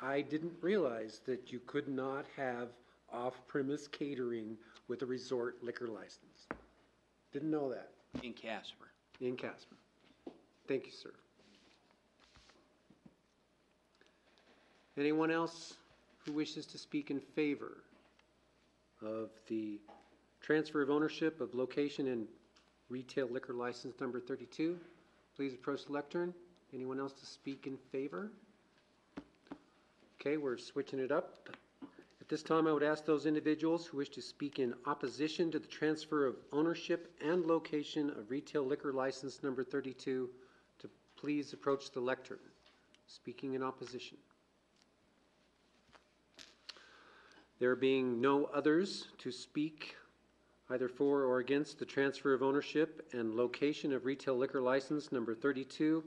I didn't realize that you could not have off-premise catering with a resort liquor license. Didn't know that. In Casper. In Casper. Thank you, sir. Anyone else who wishes to speak in favor of the transfer of ownership of location and retail liquor license number 32? Please approach the lectern. Anyone else to speak in favor? Okay, we're switching it up. At this time, I would ask those individuals who wish to speak in opposition to the transfer of ownership and location of retail liquor license number 32 to please approach the lectern. Speaking in opposition. There being no others to speak either for or against the transfer of ownership and location of retail liquor license number 32,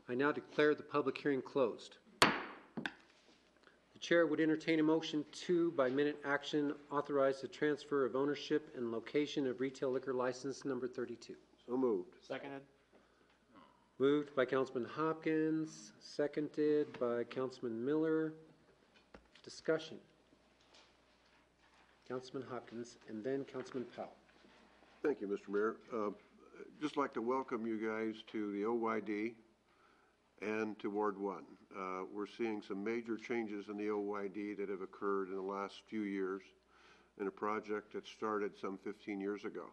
I now declare the public hearing closed. The chair would entertain a motion to, by minute action, authorize the transfer of ownership and location of retail liquor license number 32. So moved. Seconded. Moved by Councilman Hopkins, seconded by Councilman Miller. Discussion. Councilman Hopkins, and then Councilman Powell. Thank you, Mr. Mayor. Just like to welcome you guys to the OYD and to Ward 1. We're seeing some major changes in the OYD that have occurred in the last few years in a project that started some 15 years ago.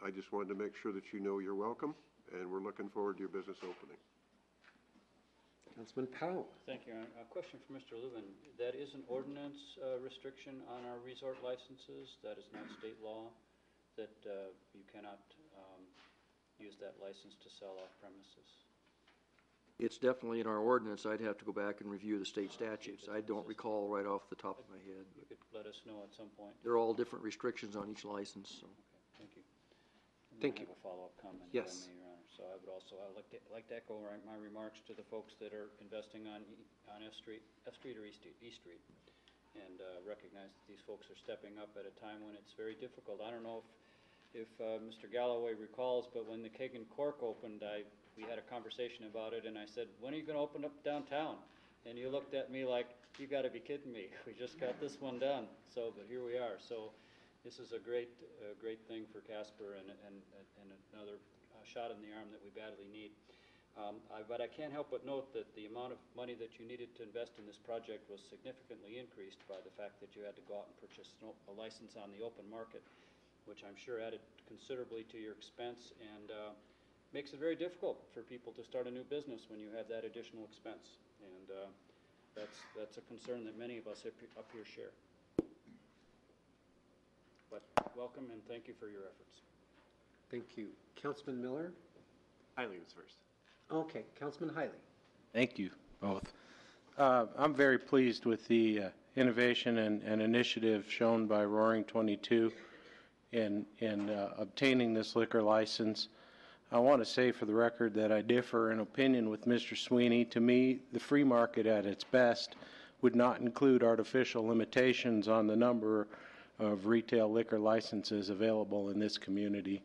I just wanted to make sure that you know you're welcome, and we're looking forward to your business opening. Councilman Powell. Thank you. A question for Mr. Lubin. That is an ordinance restriction on our resort licenses. That is not state law, that you cannot use that license to sell off premises. It's definitely in our ordinance. I'd have to go back and review the state statutes. I don't recall right off the top of my head. You could let us know at some point. They're all different restrictions on each license, so. Thank you. Thank you. I have a follow-up comment. Yes. If I may, Your Honor. So I would also, I'd like to echo my remarks to the folks that are investing on F Street or East Street, and recognize that these folks are stepping up at a time when it's very difficult. I don't know if Mr. Galloway recalls, but when the Keg and Cork opened, we had a conversation about it, and I said, when are you going to open up downtown? And you looked at me like, you got to be kidding me. We just got this one done. So, but here we are. So this is a great thing for Casper, and another shot in the arm that we badly need. But I can't help but note that the amount of money that you needed to invest in this project was significantly increased by the fact that you had to go out and purchase a license on the open market, which I'm sure added considerably to your expense, and makes it very difficult for people to start a new business when you have that additional expense. And that's a concern that many of us up here share. But welcome, and thank you for your efforts. Thank you. Councilman Miller? Hiley was first. Okay, Councilman Hiley. Thank you, both. I'm very pleased with the innovation and initiative shown by Roaring 22 in obtaining this liquor license. I want to say for the record that I differ in opinion with Mr. Sweeney. To me, the free market at its best would not include artificial limitations on the number of retail liquor licenses available in this community.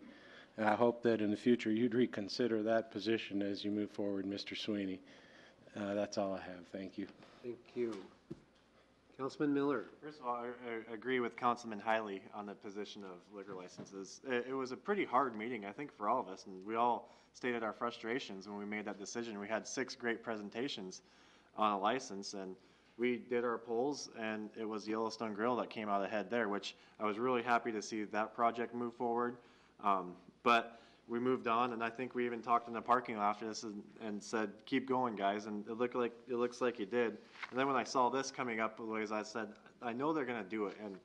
And I hope that in the future you'd reconsider that position as you move forward, Mr. Sweeney. That's all I have. Thank you. Thank you. Councilman Miller. First of all, I agree with Councilman Hiley on the position of liquor licenses. It was a pretty hard meeting, I think, for all of us, and we all stated our frustrations when we made that decision. We had 6 great presentations on a license, and we did our polls, and it was Yellowstone Grill that came out ahead there, which I was really happy to see that project move forward. But we moved on, and I think we even talked in the parking lot after this and said, keep going, guys, and it looks like you did. And then when I saw this coming up, I said, I know they're going to do it. And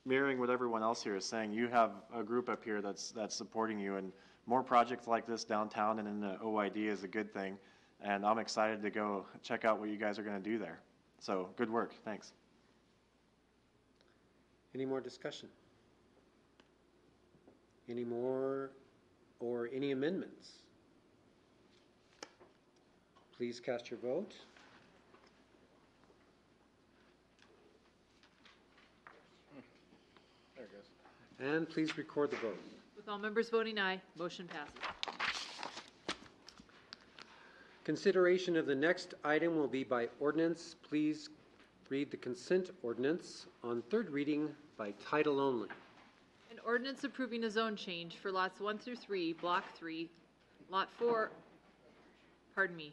mirroring what everyone else here is saying, you have a group up here that's supporting you, and more projects like this downtown and in the OID is a good thing. And I'm excited to go check out what you guys are going to do there. So good work. Thanks. Any more discussion? Any more or any amendments? Please cast your vote. There it goes. And please record the vote. With all members voting aye, motion passes. Consideration of the next item will be by ordinance. Please read the consent ordinance on third reading by title only. An ordinance approving a zone change for lots 1 through 3, Block 3, Lot 4, pardon me,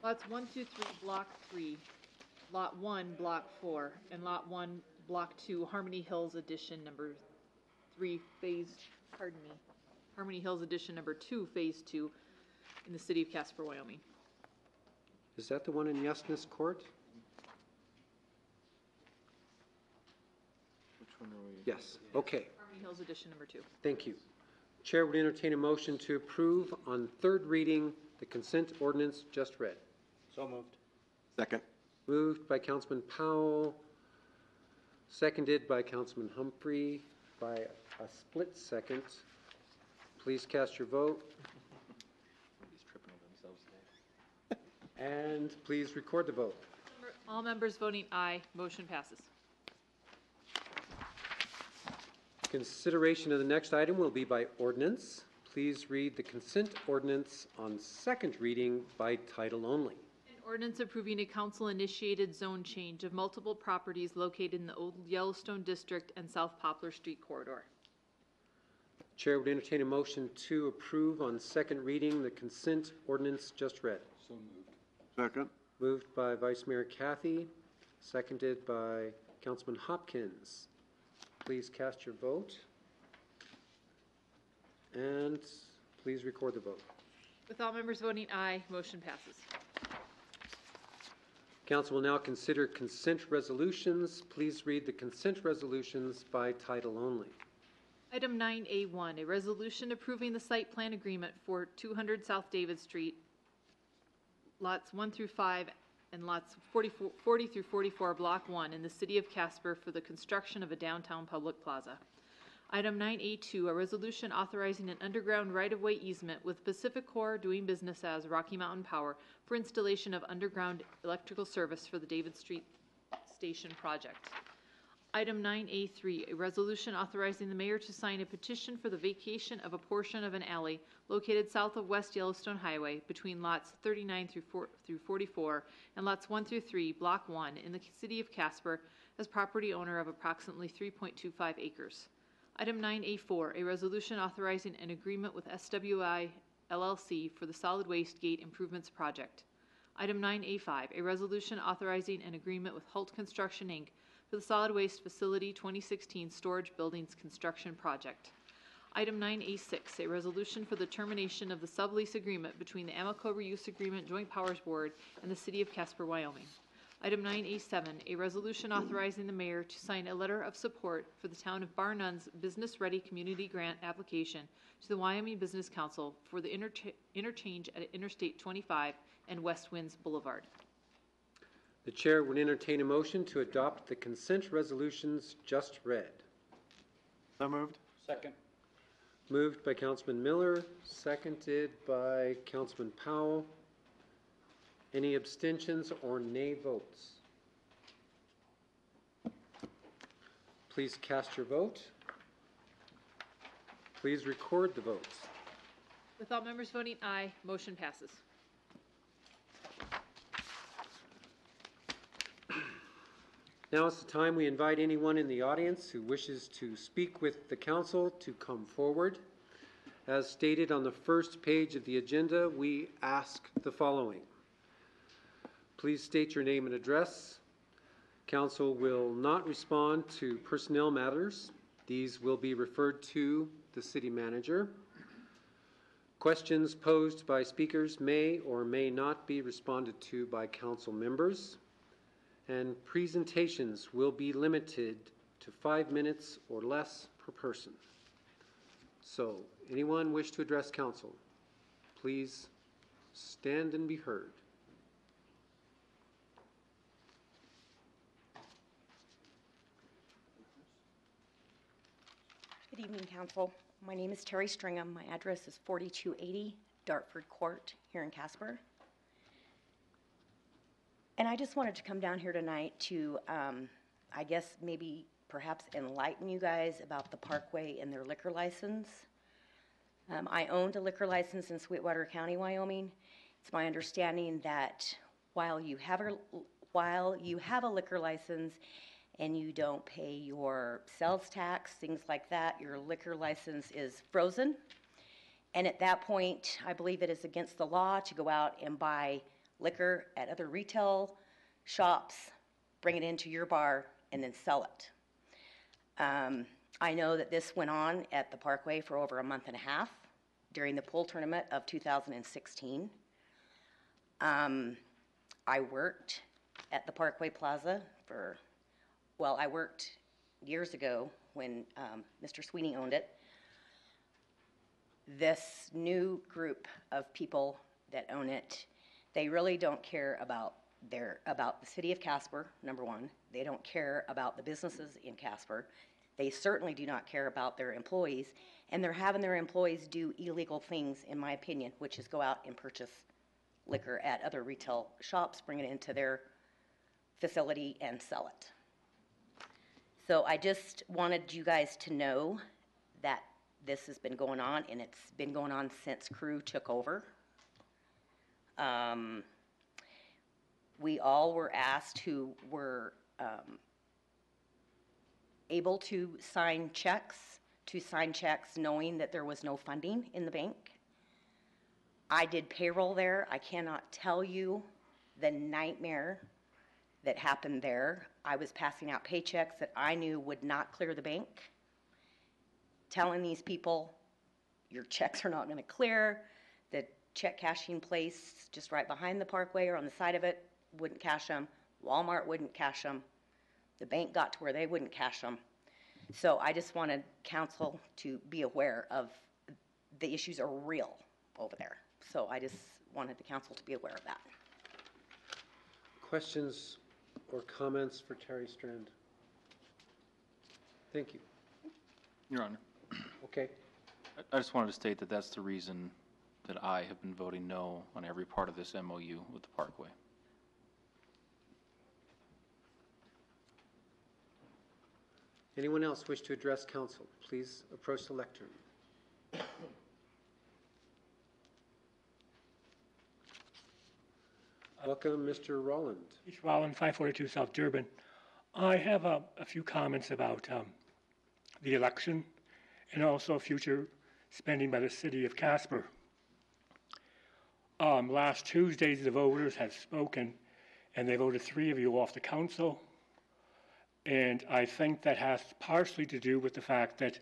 lots 1 through 3, Block 3, Lot 1, Block 4, and Lot 1, Block 2, Harmony Hills Addition Number 3, Harmony Hills Addition Number 2, Phase 2, in the city of Casper, Wyoming. Is that the one in Yesness Court? Which one are we? Yes. Okay. Harmony Hills Addition Number 2. Thank you. Chair would entertain a motion to approve on third reading the consent ordinance just read. So moved. Second. Moved by Councilman Powell, seconded by Councilman Humphrey by a split second. Please cast your vote. And please record the vote. All members voting aye, motion passes. Consideration of the next item will be by ordinance. Please read the consent ordinance on second reading by title only. An ordinance approving a council-initiated zone change of multiple properties located in the Old Yellowstone District and South Poplar Street corridor. Chair would entertain a motion to approve on second reading the consent ordinance just read. So moved. Second. Moved by Vice Mayor Cathy, seconded by Councilman Hopkins. Please cast your vote. And please record the vote. With all members voting aye, motion passes. Council will now consider consent resolutions. Please read the consent resolutions by title only. Item 9A1, a resolution approving the site plan agreement for 200 South David Street, lots 1 through 5 and lots 40 through 44, Block 1 in the city of Casper for the construction of a downtown public plaza. Item 9A2, a resolution authorizing an underground right-of-way easement with Pacific Core doing business as Rocky Mountain Power for installation of underground electrical service for the David Street Station project. Item 9A3, a resolution authorizing the mayor to sign a petition for the vacation of a portion of an alley located south of West Yellowstone Highway between lots 39 through 44 and lots 1 through 3, Block 1 in the city of Casper as property owner of approximately 3.25 acres. Item 9A4, a resolution authorizing an agreement with SWI LLC for the Solid Waste Gate Improvements Project. Item 9A5, a resolution authorizing an agreement with Hult Construction, Inc. for the Solid Waste Facility 2016 Storage Buildings Construction Project. Item 9A6, a resolution for the termination of the sublease agreement between the Amoco Reuse Agreement Joint Powers Board and the City of Casper, Wyoming. Item 9A7, a resolution authorizing the mayor to sign a letter of support for the town of Bar Nuns Business Ready Community Grant application to the Wyoming Business Council for the interchange at Interstate 25 and West Winds Boulevard. The chair would entertain a motion to adopt the consent resolutions just read. So moved. Second. Moved by Councilman Miller, seconded by Councilman Powell. Any abstentions or nay votes? Please cast your vote. Please record the votes. With all members voting aye, motion passes. Now is the time we invite anyone in the audience who wishes to speak with the council to come forward. As stated on the first page of the agenda, we ask the following. Please state your name and address. Council will not respond to personnel matters. These will be referred to the city manager. Questions posed by speakers may or may not be responded to by council members. And presentations will be limited to 5 minutes or less per person. So, anyone wish to address council, please stand and be heard. Good evening, Council. My name is Terry Stringham. My address is 4280 Dartford Court here in Casper. And I just wanted to come down here tonight to, I guess, perhaps enlighten you guys about the Parkway and their liquor license. I owned a liquor license in Sweetwater County, Wyoming. It's my understanding that while you have a liquor license and you don't pay your sales tax, things like that, your liquor license is frozen. And at that point, I believe it is against the law to go out and buy liquor at other retail shops, bring it into your bar, and then sell it. I know that this went on at the Parkway for over a month and a half during the pool tournament of 2016. I worked at the Parkway Plaza I worked years ago when Mr. Sweeney owned it. This new group of people that own it, they really don't care about the city of Casper, number one. They don't care about the businesses in Casper. They certainly do not care about their employees, and they're having their employees do illegal things, in my opinion, which is go out and purchase liquor at other retail shops, bring it into their facility, and sell it. So I just wanted you guys to know that this has been going on, and it's been going on since Crew took over. We all were asked who were able to sign checks knowing that there was no funding in the bank. I did payroll there. I cannot tell you the nightmare that happened there. I was passing out paychecks that I knew would not clear the bank, telling these people, your checks are not going to clear. The check cashing place just right behind the Parkway or on the side of it wouldn't cash them. Walmart wouldn't cash them. The bank got to where they wouldn't cash them. So I just wanted council to be aware of the issues are real over there. So I just wanted the council to be aware of that. Questions or comments for Terry Strand? Thank you. Your Honor. Okay. I just wanted to state that that's the reason that I have been voting no on every part of this MOU with the Parkway. Anyone else wish to address council? Please approach the lectern. Welcome, Mr. Rolland. East Rolland, 542 South Durban. I have a few comments about the election and also future spending by the city of Casper. Last Tuesday, the voters have spoken, and they voted 3 of you off the council. And I think that has partially to do with the fact that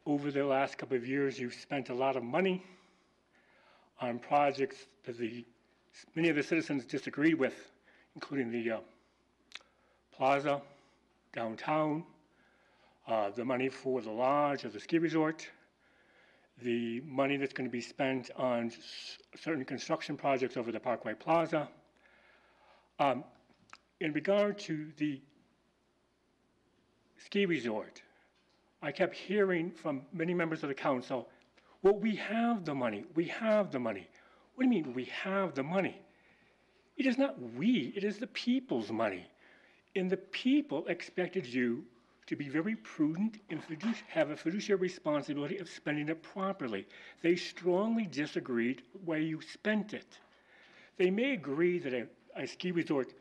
over the last couple of years, you've spent a lot of money on projects that many of the citizens disagreed with, including the plaza downtown, the money for the lodge or the ski resort, the money that's going to be spent on certain construction projects over the Parkway Plaza. In regard to the ski resort, I kept hearing from many members of the council, well, we have the money, we have the money. What do you mean we have the money? It is not we, it is the people's money. And the people expected you to be very prudent and have a fiduciary responsibility of spending it properly. They strongly disagreed where you spent it. They may agree that a ski resort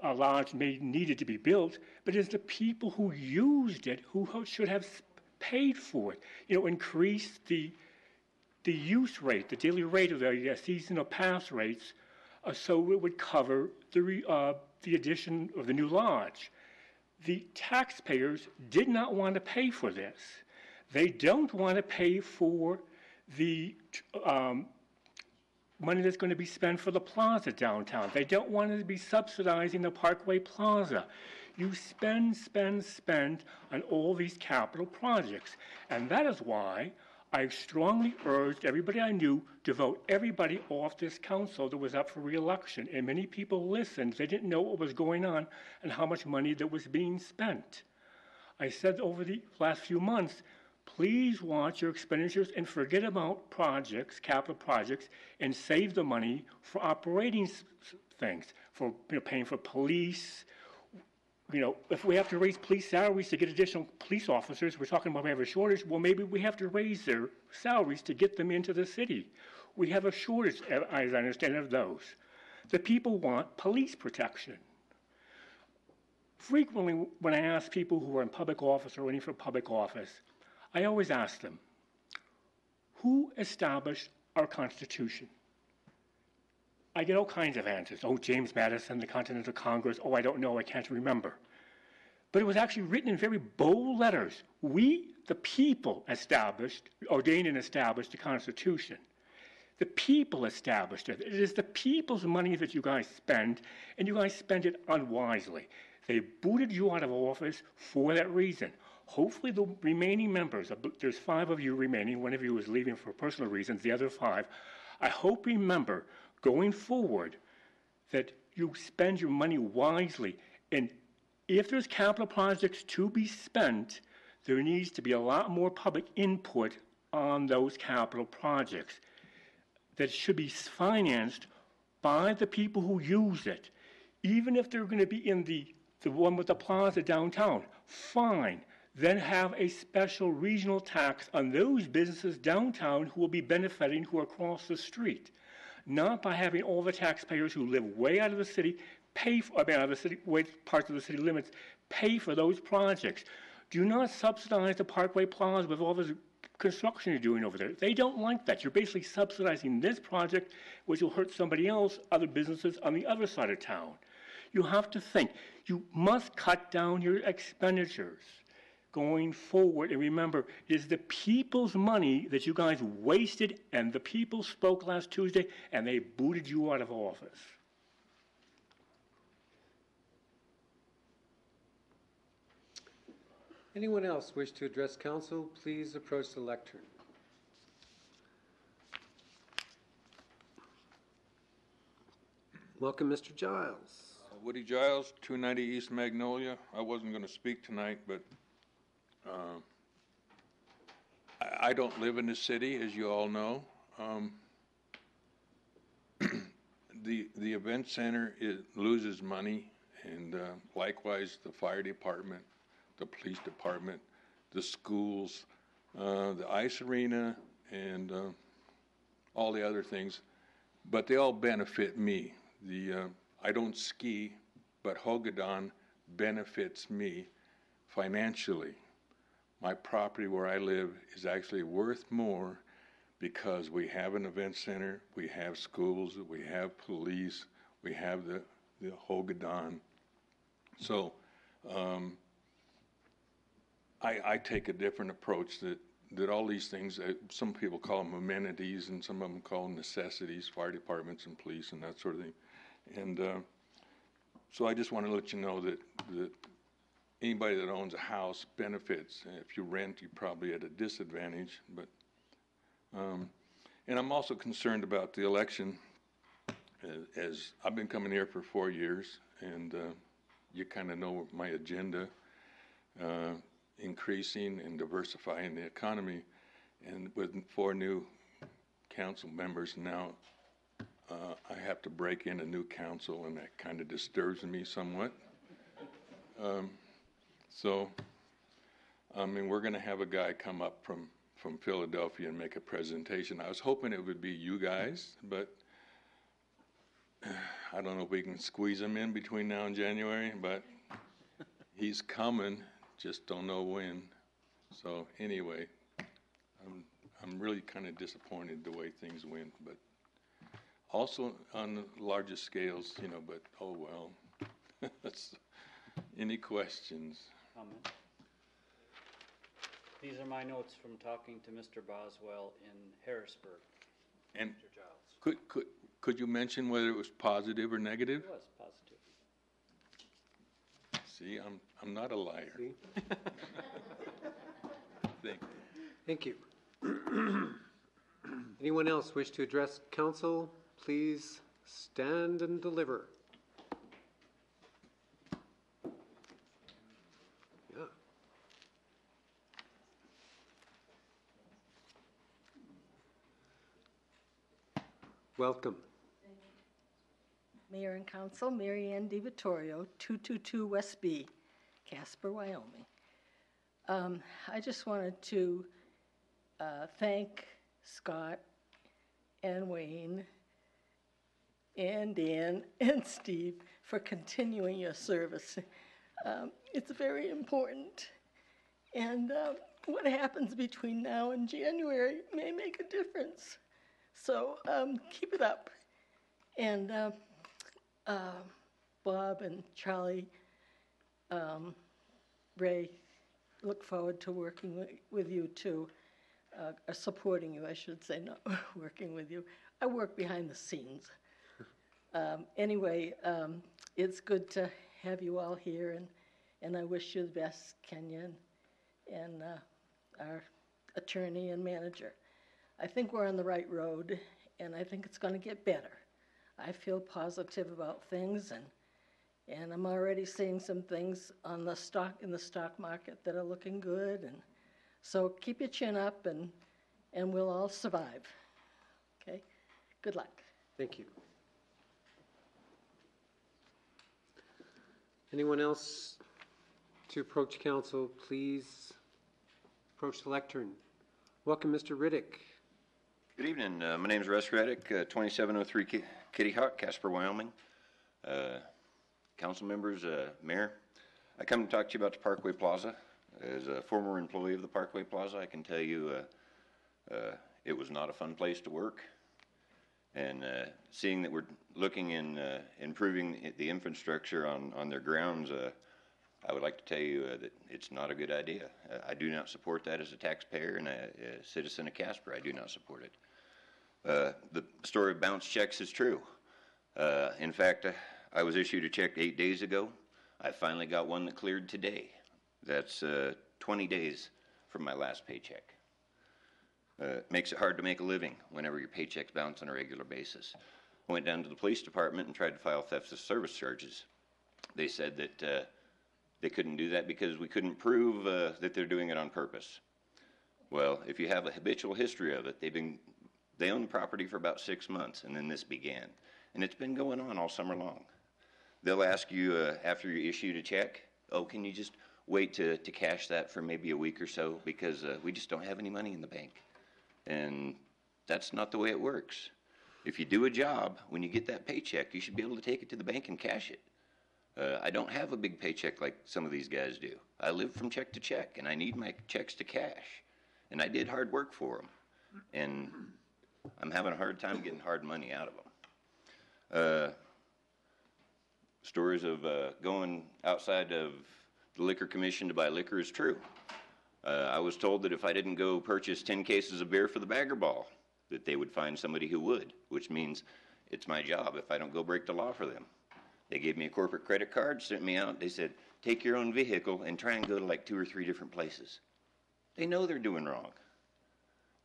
lodge needed to be built, but it's the people who used it who should have paid for it. Increase the use rate, the daily rate of the seasonal pass rates, so it would cover the addition of the new lodge. The taxpayers did not want to pay for this. They don't want to pay for the money that's going to be spent for the plaza downtown. They don't want to be subsidizing the Parkway Plaza. You spend on all these capital projects. And that is why I strongly urged everybody I knew to vote everybody off this council that was up for re-election. And many people listened. They didn't know what was going on and how much money that was being spent. I said over the last few months, please watch your expenditures and forget about projects, capital projects, and save the money for operating things, for paying for police. If we have to raise police salaries to get additional police officers, we're talking about we have a shortage, well, maybe we have to raise their salaries to get them into the city. We have a shortage, as I understand, of those. The people want police protection. Frequently, when I ask people who are in public office or running for public office, I always ask them, who established our Constitution? I get all kinds of answers. Oh, James Madison, the Continental Congress. Oh, I don't know, I can't remember. But it was actually written in very bold letters. We, the people, ordained and established the Constitution. The people established it. It is the people's money that you guys spend, and you guys spend it unwisely. They booted you out of office for that reason. Hopefully the remaining members, there's 5 of you remaining, one of you is leaving for personal reasons, the other 5, I hope remember going forward that you spend your money wisely. And if there's capital projects to be spent, there needs to be a lot more public input on those capital projects that should be financed by the people who use it. Even if they're going to be in the one with the plaza downtown, fine. Then have a special regional tax on those businesses downtown who will be benefiting who are across the street. Not by having all the taxpayers who live way out of the city way parts of the city limits, pay for those projects. Do not subsidize the Parkway Plaza with all the construction you're doing over there. They don't like that. You're basically subsidizing this project, which will hurt somebody else, other businesses on the other side of town. You have to think. You must cut down your expenditures going forward. And remember, it is the people's money that you guys wasted, and the people spoke last Tuesday, and they booted you out of office. Anyone else wish to address council, please approach the lectern. Welcome, Mr. Giles. Woody Giles, 290 East Magnolia. I wasn't going to speak tonight, but I don't live in the city, as you all know. The event center loses money, and likewise the fire department, the police department, the schools, the ice arena, and all the other things. But they all benefit me. I don't ski, but Hogadon benefits me financially. My property where I live is actually worth more because we have an event center, we have schools, we have police, we have the Hogadon. So I take a different approach that all these things, some people call them amenities and some of them call them necessities, fire departments and police and that sort of thing. And so I just want to let you know that anybody that owns a house benefits. If you rent, you're probably at a disadvantage. But and I'm also concerned about the election. As I've been coming here for 4 years, and you kind of know my agenda, increasing and diversifying the economy. And with 4 new council members now, I have to break in a new council, and that kind of disturbs me somewhat. So, I mean, we're going to have a guy come up from Philadelphia and make a presentation. I was hoping it would be you guys, but I don't know if we can squeeze him in between now and January, but he's coming, just don't know when. So anyway, I'm really kind of disappointed the way things went, but also on the larger scales, you know, but oh well. Any questions? Comment. These are my notes from talking to Mr. Boswell in Harrisburg. And Mr. Giles. could you mention whether it was positive or negative? It was positive. See, I'm not a liar. Thank you. Anyone else wish to address council? Please stand and deliver. Yeah. Welcome. Mayor and Council, Mary Ann DiVittorio, 222 West B, Casper, Wyoming. I just wanted to thank Scott and Wayne and Dan and Steve for continuing your service. It's very important, and what happens between now and January may make a difference. So keep it up. And Bob and Charlie, Ray, look forward to working with you too, supporting you, I should say, not working with you. I work behind the scenes. Anyway, it's good to have you all here, and I wish you the best, Kenyon, and our attorney and manager. I think we're on the right road, and I think it's going to get better. I feel positive about things, and I'm already seeing some things on the in the stock market that are looking good, and so keep your chin up, and we'll all survive. Okay? Good luck. Thank you. Anyone else to approach council, please approach the lectern. Welcome, Mr. Riddick. Good evening. My name is Russ Reddick, 2703 Kitty Hawk, Casper, Wyoming. Council members, Mayor, I come to talk to you about the Parkway Plaza. As a former employee of the Parkway Plaza, I can tell you it was not a fun place to work. And seeing that we're looking in improving the infrastructure on their grounds, I would like to tell you that it's not a good idea. I do not support that as a taxpayer and a citizen of Casper. I do not support it. The story of bounce checks is true. In fact, I was issued a check 8 days ago. I finally got one that cleared today. That's 20 days from my last paycheck. It makes it hard to make a living whenever your paychecks bounce on a regular basis. I went down to the police department and tried to file theft of service charges. They said that they couldn't do that because we couldn't prove that they're doing it on purpose. Well, if you have a habitual history of it, they owned the property for about 6 months, and then this began. And it's been going on all summer long. They'll ask you after you issued a check, oh, can you just wait to cash that for maybe a week or so because we just don't have any money in the bank. And that's not the way it works. If you do a job, when you get that paycheck, you should be able to take it to the bank and cash it. I don't have a big paycheck like some of these guys do. I live from check to check, and I need my checks to cash. And I did hard work for them. And I'm having a hard time getting hard money out of them. Stories of going outside of the liquor commission to buy liquor is true. I was told that if I didn't go purchase 10 cases of beer for the bagger ball, that they would find somebody who would, which means it's my job if I don't go break the law for them. They gave me a corporate credit card, sent me out. They said, take your own vehicle and try and go to like 2 or 3 different places. They know they're doing wrong.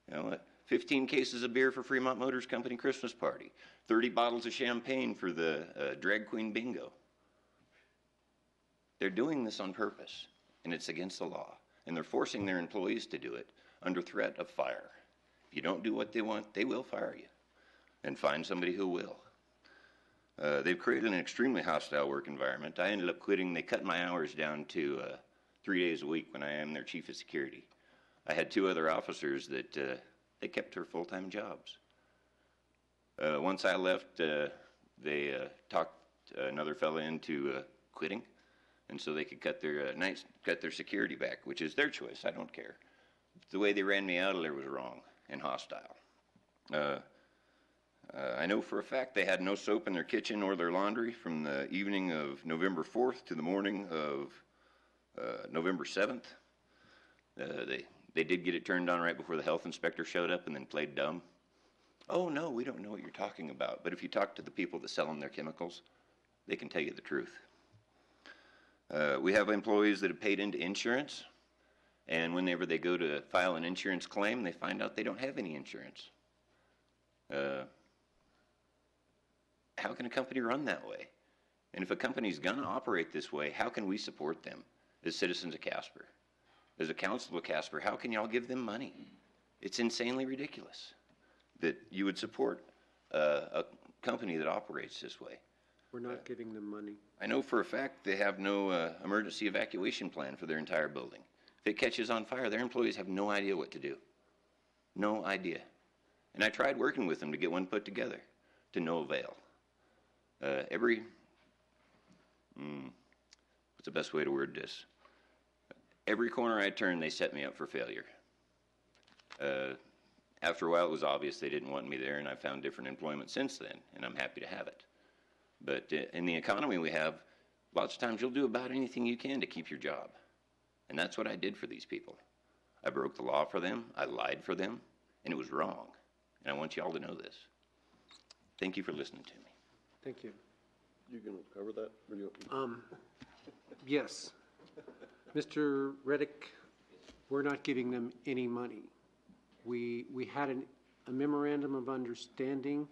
You know what? 15 cases of beer for Fremont Motors Company Christmas party. 30 bottles of champagne for the drag queen bingo. They're doing this on purpose, and it's against the law. And they're forcing their employees to do it under threat of fire. If you don't do what they want, they will fire you and find somebody who will. They've created an extremely hostile work environment. I ended up quitting. They cut my hours down to 3 days a week when I am their chief of security. I had 2 other officers that they kept their full-time jobs. Once I left, they talked another fella into quitting, and so they could cut their security back, which is their choice. I don't care. The way they ran me out of there was wrong and hostile. I know for a fact they had no soap in their kitchen or their laundry from the evening of November 4th to the morning of November 7th. They did get it turned on right before the health inspector showed up and then played dumb. Oh, no, we don't know what you're talking about. But if you talk to the people that sell them their chemicals, they can tell you the truth. We have employees that have paid into insurance, and whenever they go to file an insurance claim, they find out they don't have any insurance. How can a company run that way? And if a company's going to operate this way, how can we support them as citizens of Casper? As a council of Casper, how can y'all give them money? It's insanely ridiculous that you would support a company that operates this way. We're not giving them money. I know for a fact they have no emergency evacuation plan for their entire building. If it catches on fire, their employees have no idea what to do. No idea. And I tried working with them to get one put together, to no avail. What's the best way to word this? Every corner I turned, they set me up for failure. After a while, it was obvious they didn't want me there, and I found different employment since then, and I'm happy to have it. But in the economy we have, lots of times you'll do about anything you can to keep your job. And that's what I did for these people. I broke the law for them, I lied for them, and it was wrong. And I want you all to know this. Thank you for listening to me. Thank you. You gonna cover that? Or you? Yes. Mr. Reddick, we're not giving them any money. We had a memorandum of understanding,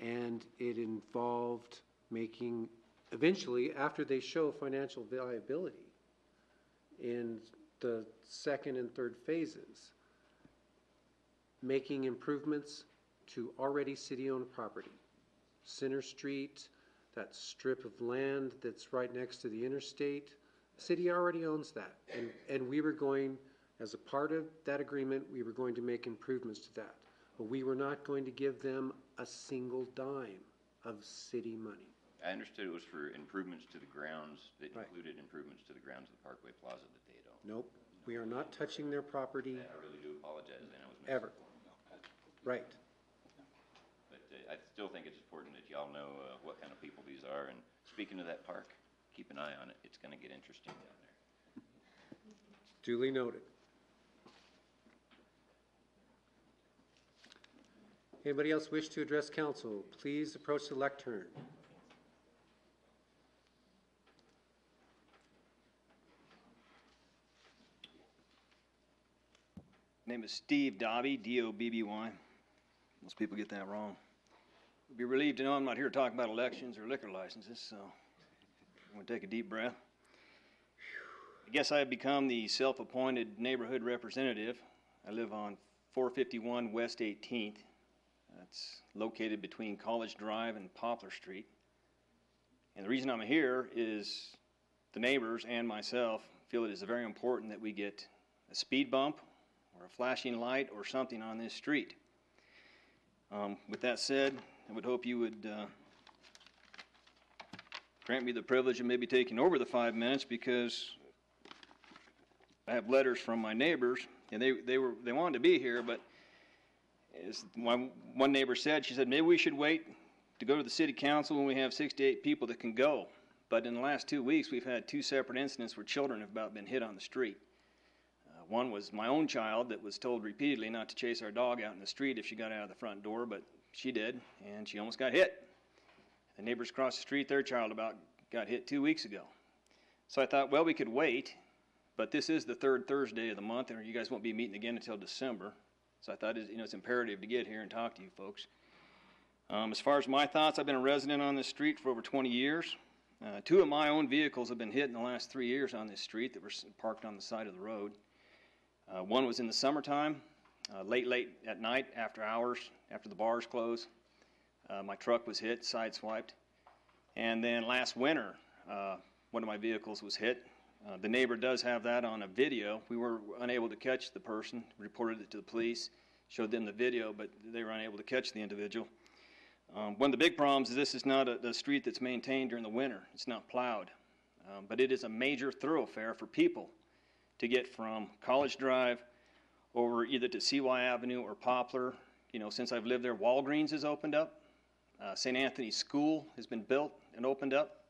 and it involved making, eventually, after they show financial viability in the second and third phases, making improvements to already city-owned property. Center Street, that strip of land that's right next to the interstate, the city already owns that. And we were going, as a part of that agreement, we were going to make improvements to that. But we were not going to give them a single dime of city money. I understood it was for improvements to the grounds that included improvements to the grounds of the Parkway Plaza that they don't. Nope, we are not touching their property. I really do apologize, then I was ever. Right. But I still think it's important that y'all know what kind of people these are. And speaking of that park, keep an eye on it. It's going to get interesting down there. Duly noted. Anybody else wish to address council? Please approach the lectern. Name is Steve Dobby, D-O-B-B-Y. Most people get that wrong. You'll be relieved to know I'm not here to talk about elections or liquor licenses, so I'm going to take a deep breath. I guess I have become the self-appointed neighborhood representative. I live on 451 West 18th. That's located between College Drive and Poplar Street. And the reason I'm here is the neighbors and myself feel it is very important that we get a speed bump or a flashing light or something on this street. With that said, I would hope you would grant me the privilege of maybe taking over the 5 minutes, because I have letters from my neighbors, and they wanted to be here, but as one neighbor said, she said, maybe we should wait to go to the city council when we have 6 to 8 people that can go. But in the last 2 weeks, we've had 2 separate incidents where children have about been hit on the street. One was my own child that was told repeatedly not to chase our dog out in the street if she got out of the front door, but she did, and she almost got hit. The neighbors across the street, their child about got hit 2 weeks ago. So I thought, well, we could wait, but this is the 3rd Thursday of the month, and you guys won't be meeting again until December. So I thought, it's imperative to get here and talk to you folks. As far as my thoughts, I've been a resident on this street for over 20 years. 2 of my own vehicles have been hit in the last 3 years on this street that were parked on the side of the road. One was in the summertime, late at night, after hours, after the bars close. My truck was hit, sideswiped. And then last winter, one of my vehicles was hit. The neighbor does have that on a video. We were unable to catch the person, reported it to the police, showed them the video, but they were unable to catch the individual. One of the big problems is this is not a street that's maintained during the winter. It's not plowed. But it is a major thoroughfare for people to get from College Drive over either to CY Avenue or Poplar. Since I've lived there, Walgreens has opened up. St. Anthony's School has been built and opened up.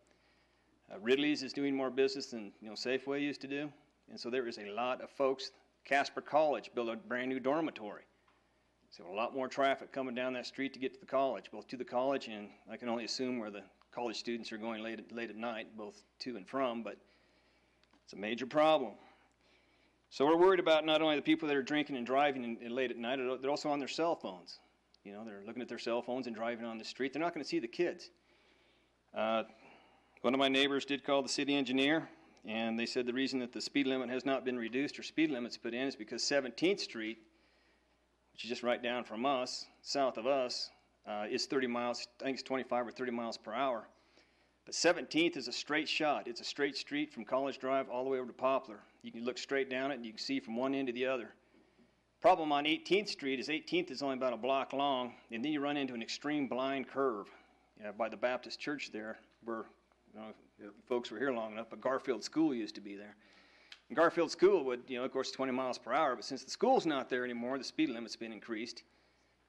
Ridley's is doing more business than Safeway used to do. And so there is a lot of folks. Casper College built a brand new dormitory. So a lot more traffic coming down that street to get to the college, both to the college and I can only assume where the college students are going late at night, both to and from, but it's a major problem. So we're worried about not only the people that are drinking and driving late at night, they're also on their cell phones. They're looking at their cell phones and driving on the street. They're not going to see the kids. One of my neighbors did call the city engineer, and they said the reason that the speed limit has not been reduced or speed limits put in is because 17th Street, which is just right down from us, south of us, is 30 miles, I think it's 25 or 30 miles per hour. But 17th is a straight shot. It's a straight street from College Drive all the way over to Poplar. You can look straight down it and you can see from one end to the other. Problem on 18th Street is 18th is only about a block long, and then you run into an extreme blind curve by the Baptist church there, where folks were here long enough, but Garfield School used to be there. And Garfield School would, of course, 20 miles per hour, but since the school's not there anymore, the speed limit's been increased.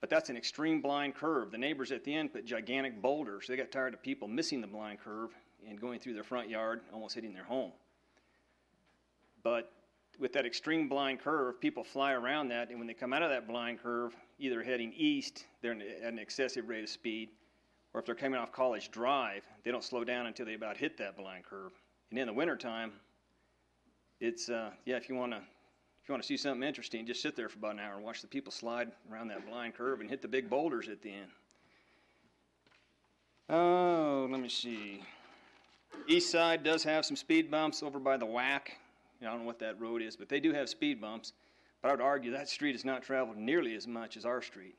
But that's an extreme blind curve. The neighbors at the end put gigantic boulders. They got tired of people missing the blind curve and going through their front yard, almost hitting their home. But with that extreme blind curve, people fly around that, and when they come out of that blind curve, either heading east, they're at an excessive rate of speed, or if they're coming off College Drive, they don't slow down until they about hit that blind curve. And in the wintertime, it's, if you want to see something interesting, just sit there for about an hour and watch the people slide around that blind curve and hit the big boulders at the end. Oh, let me see. East side does have some speed bumps over by the WAC. I don't know what that road is, but they do have speed bumps. But I would argue that street is not traveled nearly as much as our street.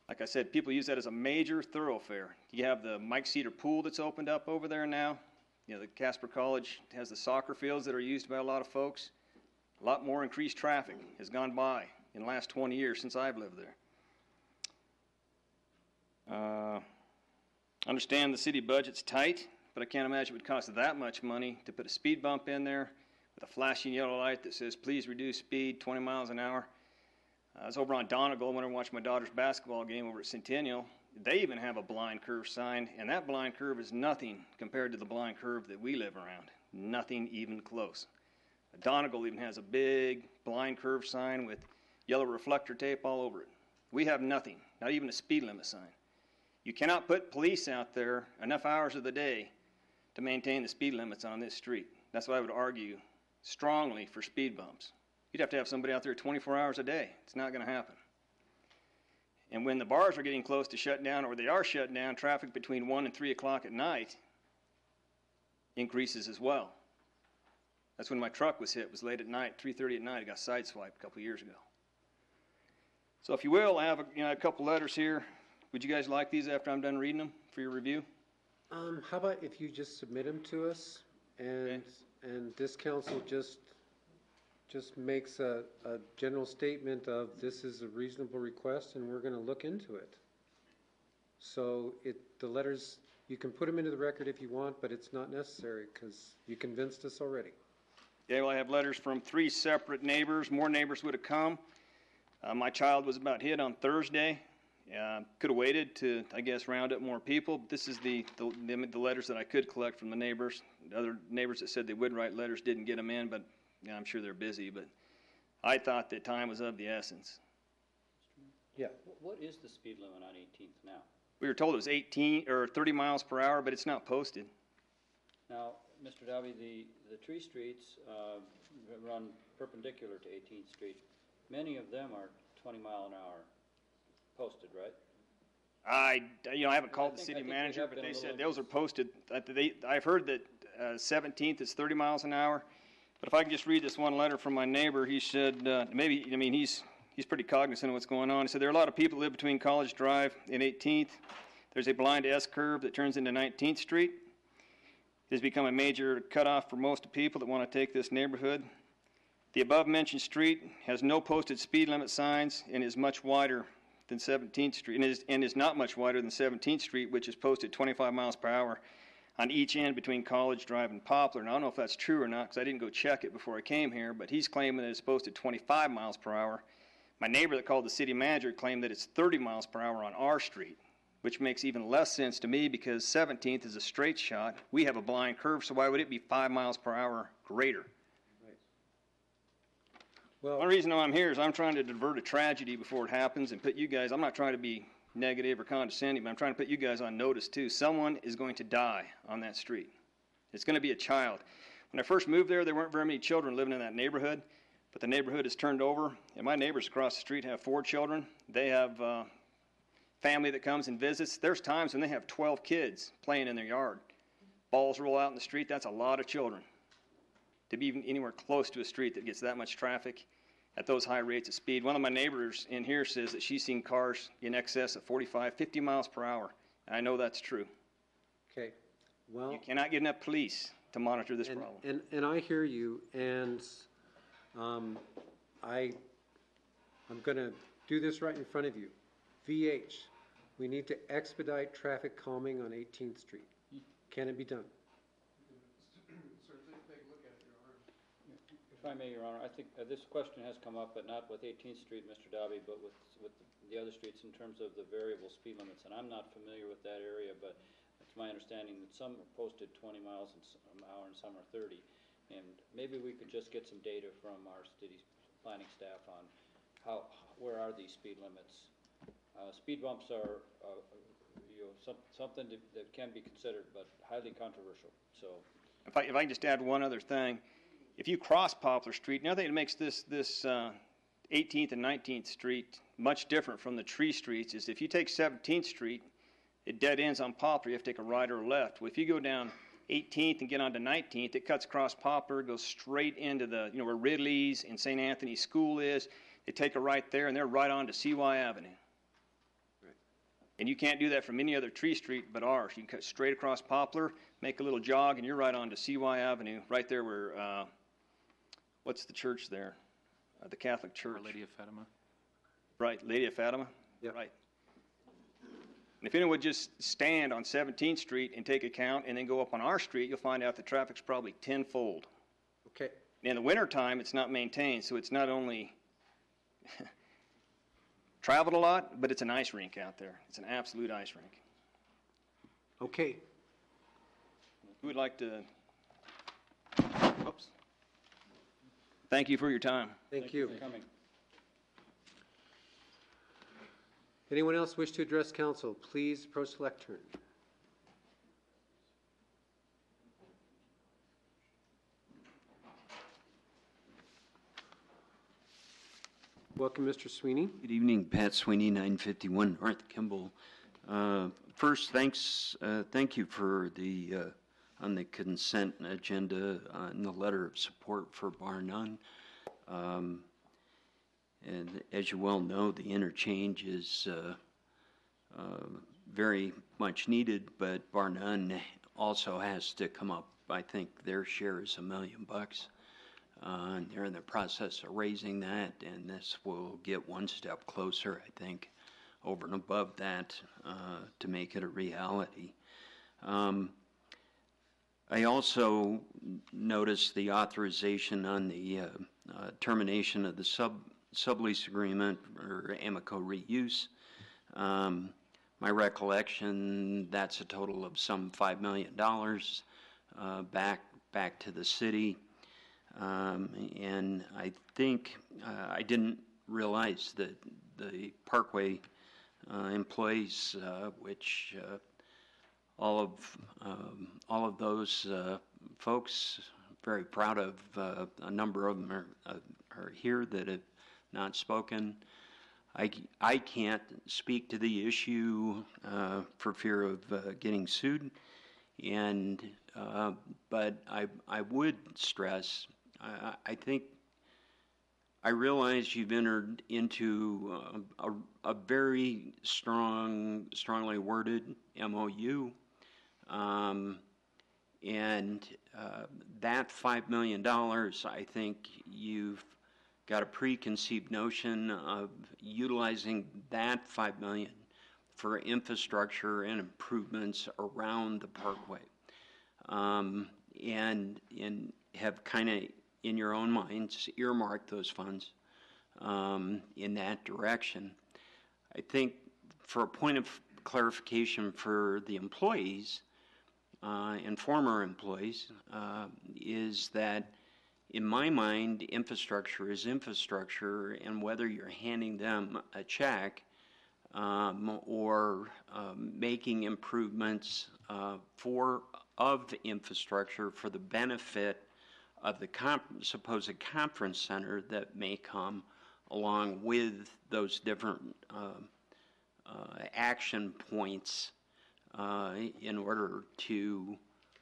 Like I said, people use that as a major thoroughfare. You have the Mike Cedar Pool that's opened up over there now. The Casper College has the soccer fields that are used by a lot of folks. A lot more increased traffic has gone by in the last 20 years since I've lived there. Understand the city budget's tight, but I can't imagine it would cost that much money to put a speed bump in there with a flashing yellow light that says, please reduce speed 20 miles an hour. I was over on Donegal when I watched my daughter's basketball game over at Centennial. They even have a blind curve sign, and that blind curve is nothing compared to the blind curve that we live around. Nothing even close. Donegal even has a big blind curve sign with yellow reflector tape all over it. We have nothing, not even a speed limit sign. You cannot put police out there enough hours of the day to maintain the speed limits on this street. That's why I would argue strongly for speed bumps. You'd have to have somebody out there 24 hours a day. It's not going to happen. And when the bars are getting close to shut down, or they are shut down, traffic between 1 and 3 o'clock at night increases as well. That's when my truck was hit. It was late at night, 3:30 at night. It got sideswiped a couple years ago. So if you will, I have a couple letters here. Would you guys like these after I'm done reading them for your review? How about if you just submit them to us, and this council just makes a general statement of this is a reasonable request and we're going to look into it. So the letters, you can put them into the record if you want, but it's not necessary because you convinced us already. Yeah, well, I have letters from 3 separate neighbors. More neighbors would have come. My child was about hit on Thursday. Could have waited to, I guess, round up more people. But this is the letters that I could collect from the neighbors. The other neighbors that said they would write letters didn't get them in, but I'm sure they're busy. But I thought that time was of the essence. Yeah. What is the speed limit on 18th now? We were told it was 18 or 30 miles per hour, but it's not posted. Now, Mr. Dalby, the tree streets run perpendicular to 18th Street. Many of them are 20 mile an hour posted, right? I haven't called the city manager, but they said those are posted. I've heard that 17th is 30 miles an hour. But if I can just read this one letter from my neighbor, he said, he's pretty cognizant of what's going on. He said, there are a lot of people that live between College Drive and 18th. There's a blind S-curve that turns into 19th Street. It has become a major cutoff for most people that want to take this neighborhood. The above-mentioned street has no posted speed limit signs and is much wider than 17th Street, and is not much wider than 17th Street, which is posted 25 miles per hour on each end between College Drive and Poplar. And I don't know if that's true or not, because I didn't go check it before I came here, but he's claiming that it's posted 25 miles per hour. My neighbor that called the city manager claimed that it's 30 miles per hour on our street, which makes even less sense to me because 17th is a straight shot. We have a blind curve, so why would it be 5 miles per hour greater? Well, one reason I'm here is I'm trying to divert a tragedy before it happens and put you guys, I'm not trying to be negative or condescending, but I'm trying to put you guys on notice too. Someone is going to die on that street. It's going to be a child. When I first moved there weren't very many children living in that neighborhood, but the neighborhood has turned over, and my neighbors across the street have 4 children. They have family that comes and visits. There's times when they have 12 kids playing in their yard. Balls roll out in the street. That's a lot of children. To be even anywhere close to a street that gets that much traffic at those high rates of speed. One of my neighbors in here says that she's seen cars in excess of 45, 50 miles per hour. And I know that's true. Okay. Well, you cannot get enough police to monitor this problem. And I hear you, and I'm going to do this right in front of you. VH, we need to expedite traffic calming on 18th Street. Can it be done? If I may, Your Honor, I think this question has come up, but not with 18th Street, Mr. Dobby, but with the other streets in terms of the variable speed limits. And I'm not familiar with that area, but it's my understanding that some are posted 20 miles an hour and some are 30. And maybe we could just get some data from our city planning staff on where are these speed limits. Speed bumps are something that can be considered, but highly controversial. So, if I can just add one other thing. If you cross Poplar Street, another thing that makes this 18th and 19th Street much different from the tree streets is if you take 17th Street, it dead ends on Poplar. You have to take a right or a left. Well, if you go down 18th and get onto 19th, it cuts across Poplar, goes straight into the where Ridley's and St. Anthony's School is. They take a right there, and they're right on to CY Avenue. Right. And you can't do that from any other tree street but ours. You can cut straight across Poplar, make a little jog, and you're right on to CY Avenue, right there where what's the church there? The Catholic Church. Our Lady of Fatima. Right, Lady of Fatima? Yep. Right. And if anyone would just stand on 17th Street and take a count and then go up on our street, you'll find out the traffic's probably tenfold. Okay. In the wintertime, it's not maintained, so it's not only traveled a lot, but it's an ice rink out there. It's an absolute ice rink. Okay. Who would like to... Oops. Thank you for your time. Thank you. for coming. Anyone else wish to address council? Please approach the lectern. Welcome, Mr. Sweeney. Good evening, Pat Sweeney, 951 North Kimball. First, thank you for on the consent agenda on the letter of support for bar none. And as you well know, the interchange is very much needed, but bar none also has to come up. I think their share is $1 million. And they're in the process of raising that, and this will get one step closer, I think, over and above that to make it a reality. I also noticed the authorization on the termination of the sublease agreement or Amico reuse. My recollection, that's a total of some $5 million back to the city. And I think I didn't realize that the Parkway employees, which all of those folks, very proud of. A number of them are here that have not spoken. I can't speak to the issue for fear of getting sued, and but I would stress. I think I realize you've entered into a very strongly worded MOU, and that $5 million, I think you've got a preconceived notion of utilizing that $5 million for infrastructure and improvements around the Parkway, and have kind of in your own minds earmarked those funds in that direction. I think for a point of clarification for the employees and former employees is that in my mind, infrastructure is infrastructure, and whether you're handing them a check or making improvements of infrastructure for the benefit of the supposed conference center that may come along with those different action points in order to,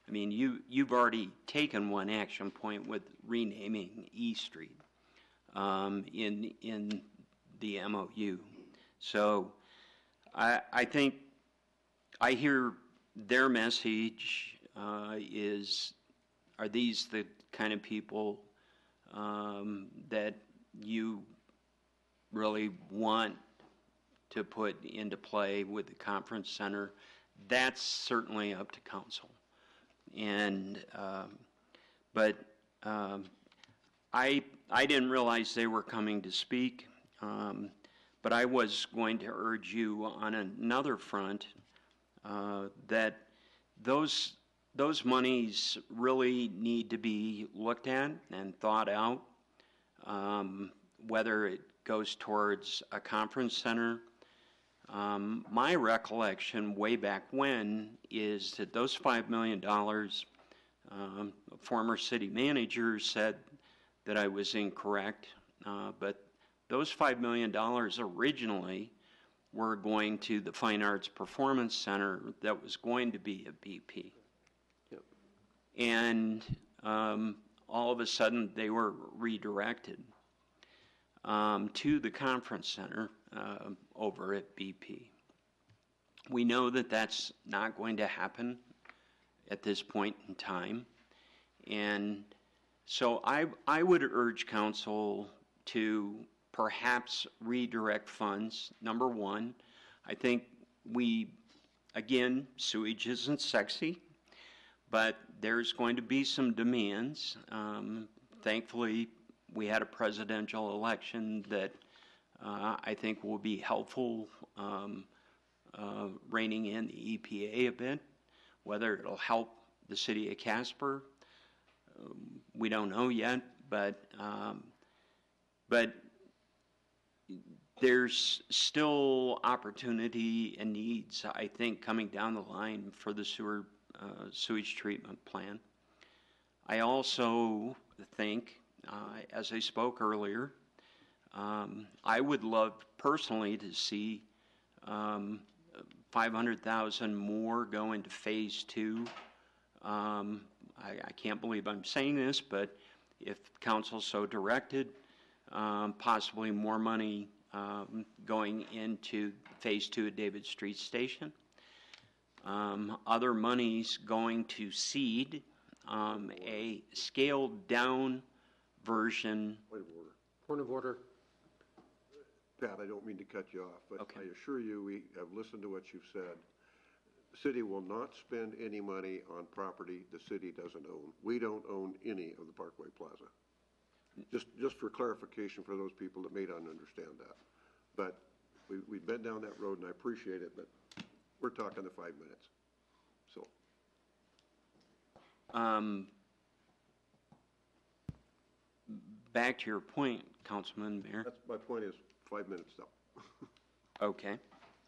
I mean, you've already taken one action point with renaming E Street in the MOU. So I think I hear their message is, are these the kind of people that you really want to put into play with the conference center? That's certainly up to council. And but I didn't realize they were coming to speak, but I was going to urge you on another front that those monies really need to be looked at and thought out, whether it goes towards a conference center. My recollection way back when is that those $5 million, a former city manager said that I was incorrect, but those $5 million originally were going to the Fine Arts Performance Center that was going to be a BP. Yep. And all of a sudden they were redirected to the conference center over at BP. We know that that's not going to happen at this point in time. And so I would urge council to perhaps redirect funds. Number one, I think again, sewage isn't sexy, but there's going to be some demands. Thankfully, we had a presidential election that I think will be helpful reining in the EPA a bit. Whether it'll help the city of Casper, we don't know yet, but there's still opportunity and needs, I think, coming down the line for the sewage treatment plant. I also think, as I spoke earlier, I would love personally to see 500,000 more go into phase 2. I can't believe I'm saying this, but if council so directed, possibly more money going into phase 2 at David Street Station. Other monies going to seed a scaled down version. Point of order. Point of order. Pat, I don't mean to cut you off, but Okay. I assure you, we have listened to what you've said. The city will not spend any money on property the city doesn't own. We don't own any of the Parkway Plaza. Just for clarification for those people that may not understand that. But we've been down that road and I appreciate it, but we're talking the 5 minutes. So. Back to your point, Councilman Mayor. That's, my point is 5 minutes up. Okay,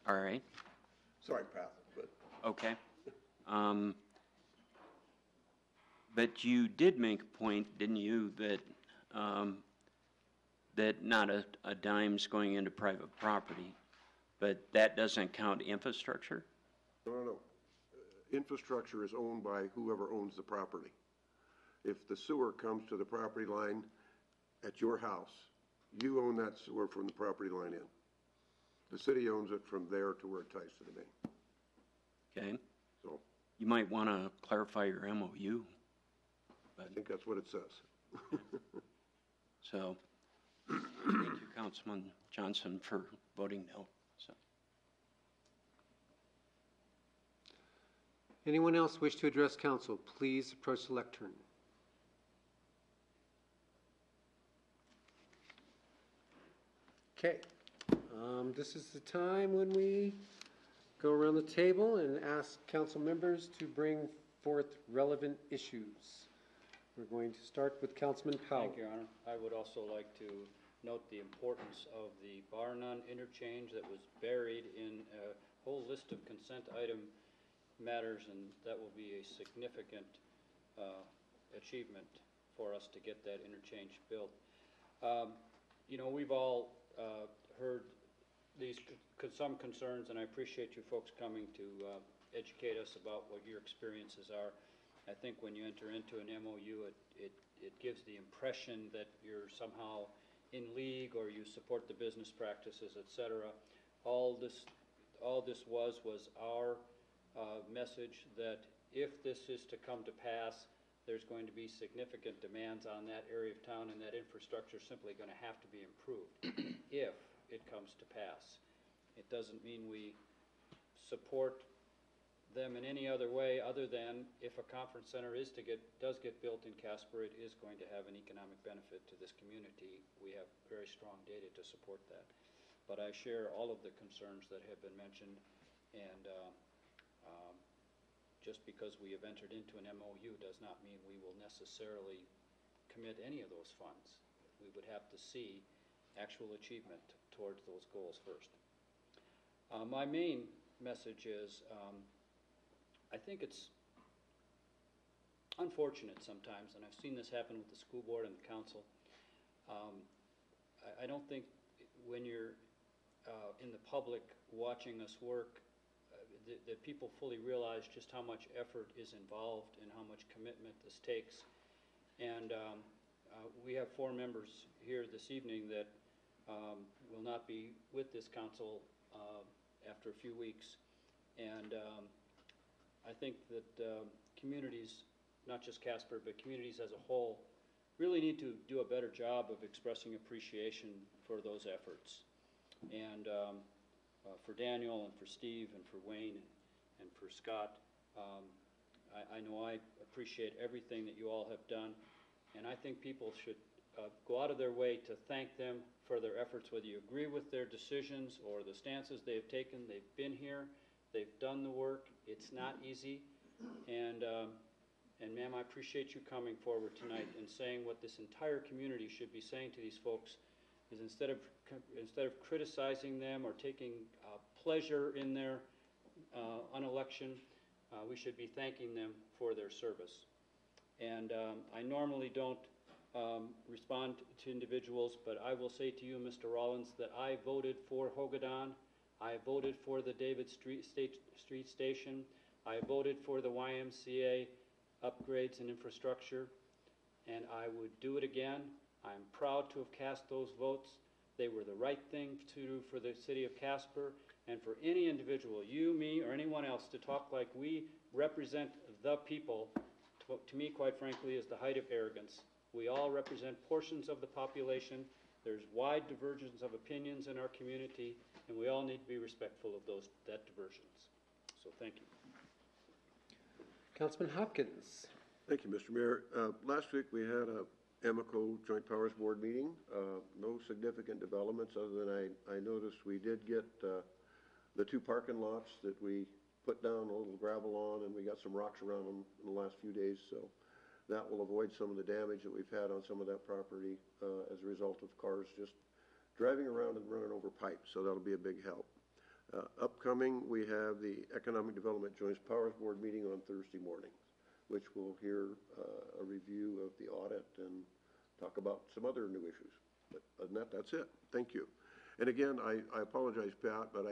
all right, Sorry, Pat, but. okay. But you did make a point, didn't you, that that not a dime's going into private property, but that doesn't count infrastructure? No. Infrastructure is owned by whoever owns the property. If the sewer comes to the property line at your house, you own that sewer from the property line in. The city owns it from there to where it ties to the main. Okay. So. You might want to clarify your MOU. I think that's what it says. So, thank you, Councilman Johnson, for voting no. So. Anyone else wish to address council? Please approach the lectern. Okay. This is the time when we go around the table and ask council members to bring forth relevant issues. We're going to start with Councilman Powell. Thank you, Your Honor. I would also like to note the importance of the bar none interchange that was buried in a whole list of consent item matters, and that will be a significant achievement for us to get that interchange built. You know, we've all heard some concerns, and I appreciate you folks coming to educate us about what your experiences are. I think when you enter into an MOU, it gives the impression that you're somehow in league or you support the business practices, et cetera. All this was our message that if this is to come to pass, there's going to be significant demands on that area of town, and that infrastructure is simply going to have to be improved if it comes to pass. It doesn't mean we support them in any other way other than if a conference center does get built in Casper, it is going to have an economic benefit to this community. We have very strong data to support that. But I share all of the concerns that have been mentioned, and just because we have entered into an MOU does not mean we will necessarily commit any of those funds. We would have to see actual achievement towards those goals first. My main message is I think it's unfortunate sometimes, and I've seen this happen with the school board and the council. I don't think when you're in the public watching us work that people fully realize just how much effort is involved and how much commitment this takes. And we have 4 members here this evening that will not be with this council after a few weeks. And I think that communities, not just Casper, but communities as a whole, really need to do a better job of expressing appreciation for those efforts. And for Daniel and for Steve and for Wayne and for Scott, I know I appreciate everything that you all have done, and I think people should go out of their way to thank them for their efforts, whether you agree with their decisions or the stances they have taken. They've been here, they've done the work. It's not easy, and ma'am, I appreciate you coming forward tonight and saying what this entire community should be saying to these folks is instead of criticizing them or taking pleasure in their unelection, we should be thanking them for their service. And I normally don't respond to individuals, but I will say to you, Mr. Rollins, that I voted for Hogadon. I voted for the David Street Station. I voted for the YMCA upgrades and infrastructure, and I would do it again. I'm proud to have cast those votes. They were the right thing to do for the city of Casper, and for any individual, you, me, or anyone else, to talk like we represent the people, to me, quite frankly, is the height of arrogance. We all represent portions of the population. There's wide divergence of opinions in our community, and we all need to be respectful of that divergence. So thank you. Councilman Hopkins. Thank you, Mr. Mayor. Last week we had a AMICO Joint Powers Board meeting. No significant developments other than I noticed we did get the two parking lots that we put down a little gravel on, and we got some rocks around them in the last few days, so that will avoid some of the damage that we've had on some of that property as a result of cars just driving around and running over pipes, so that'll be a big help. Upcoming, we have the Economic Development Joint Powers Board meeting on Thursday mornings, which will hear a review of the audit and talk about some other new issues. But other than that, that's it. Thank you. And again, I apologize, Pat, but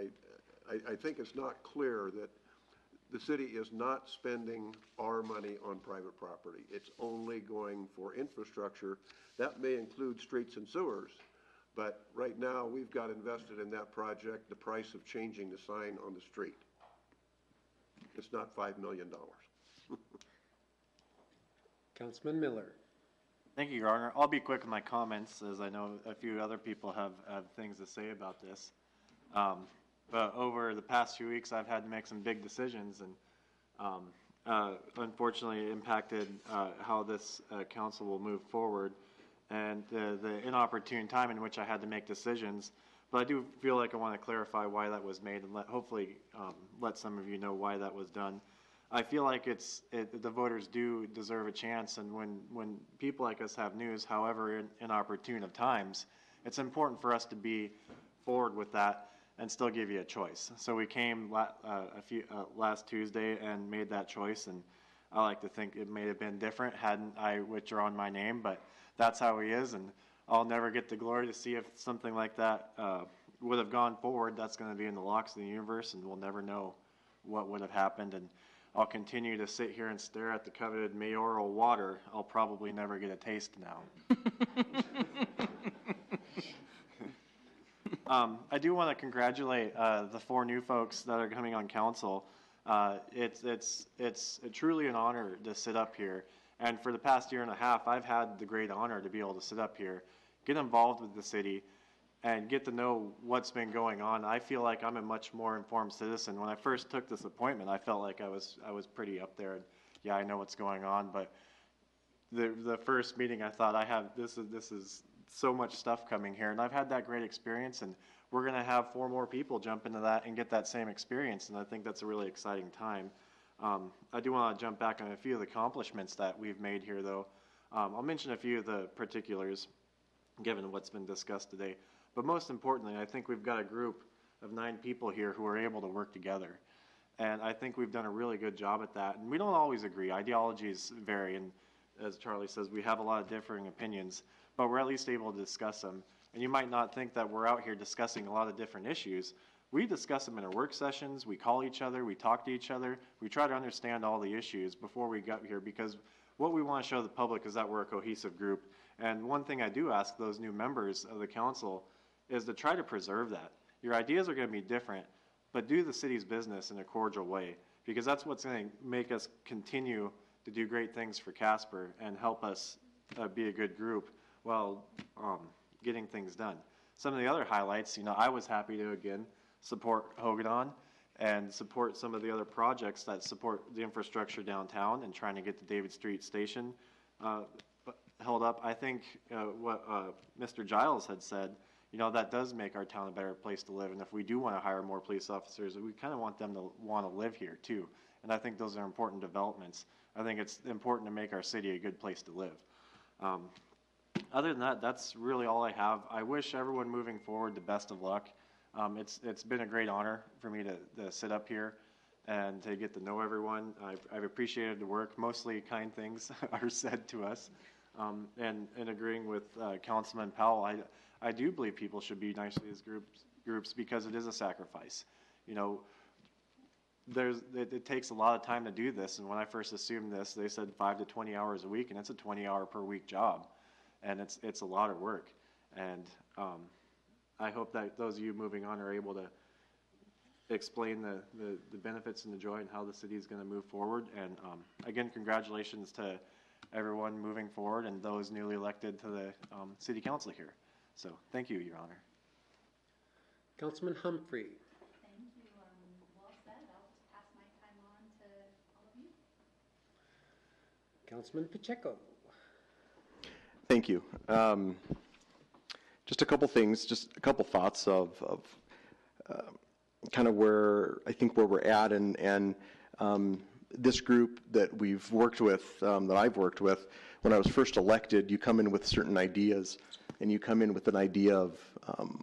I think it's not clear that the city is not spending our money on private property. It's only going for infrastructure. That may include streets and sewers, but right now we've got invested in that project the price of changing the sign on the street. It's not $5 million. Councilman Miller. Thank you, Your Honor. I'll be quick in my comments, as I know a few other people have things to say about this. But over the past few weeks, I've had to make some big decisions, and unfortunately impacted how this council will move forward, and the inopportune time in which I had to make decisions. But I do feel like I want to clarify why that was made, and hopefully let some of you know why that was done. I feel like the voters do deserve a chance, and when people like us have news, however inopportune of times, it's important for us to be forward with that and still give you a choice. So we came last Tuesday and made that choice, and I like to think it may have been different hadn't I withdrawn my name, but that's how he is, and I'll never get the glory to see if something like that would have gone forward. That's going to be in the locks of the universe, and we'll never know what would have happened. And I'll continue to sit here and stare at the coveted mayoral water. I'll probably never get a taste now. I do want to congratulate the 4 new folks that are coming on council. It's truly an honor to sit up here. And for the past year and a half, I've had the great honor to be able to sit up here, get involved with the city, and get to know what's been going on. I feel like I'm a much more informed citizen. When I first took this appointment, I felt like I was pretty up there. And yeah, I know what's going on, but the first meeting, I thought this is so much stuff coming here, and I've had that great experience, and we're going to have 4 more people jump into that and get that same experience, and I think that's a really exciting time. I do want to jump back on a few of the accomplishments that we've made here, though. I'll mention a few of the particulars, given what's been discussed today. But most importantly, I think we've got a group of 9 people here who are able to work together. And I think we've done a really good job at that. And we don't always agree. Ideologies vary. And as Charlie says, we have a lot of differing opinions, but we're at least able to discuss them. And you might not think that we're out here discussing a lot of different issues. We discuss them in our work sessions. We call each other. We talk to each other. We try to understand all the issues before we got here, because what we want to show the public is that we're a cohesive group. And one thing I do ask those new members of the council is to try to preserve that. Your ideas are going to be different, but do the city's business in a cordial way, because that's what's going to make us continue to do great things for Casper and help us be a good group while getting things done. Some of the other highlights, I was happy to, again, support Hogadon and support some of the other projects that support the infrastructure downtown and trying to get the David Street Station held up. I think what Mr. Giles had said, that does make our town a better place to live. And if we do want to hire more police officers, we kind of want them to want to live here too. And I think those are important developments. I think it's important to make our city a good place to live. Other than that, that's really all I have. I wish everyone moving forward the best of luck. It's been a great honor for me to sit up here and to get to know everyone. I've appreciated the work. Mostly kind things are said to us. And agreeing with Councilman Powell, I do believe people should be nice to these groups because it is a sacrifice. You know, it takes a lot of time to do this, and when I first assumed this, they said 5 to 20 hours a week, and it's a 20-hour per week job, and it's a lot of work. And I hope that those of you moving on are able to explain the benefits and the joy and how the city is going to move forward. And again, congratulations to everyone moving forward and those newly elected to the city council here. So thank you, Your Honor. Councilman Humphrey. Thank you. Well said. I'll pass my time on to all of you. Councilman Pacheco. Thank you. Just a couple things, just a couple thoughts of kind of where I think where we're at, and this group that we've worked with, that I've worked with, when I was first elected, you come in with certain ideas, and you come in with an idea of,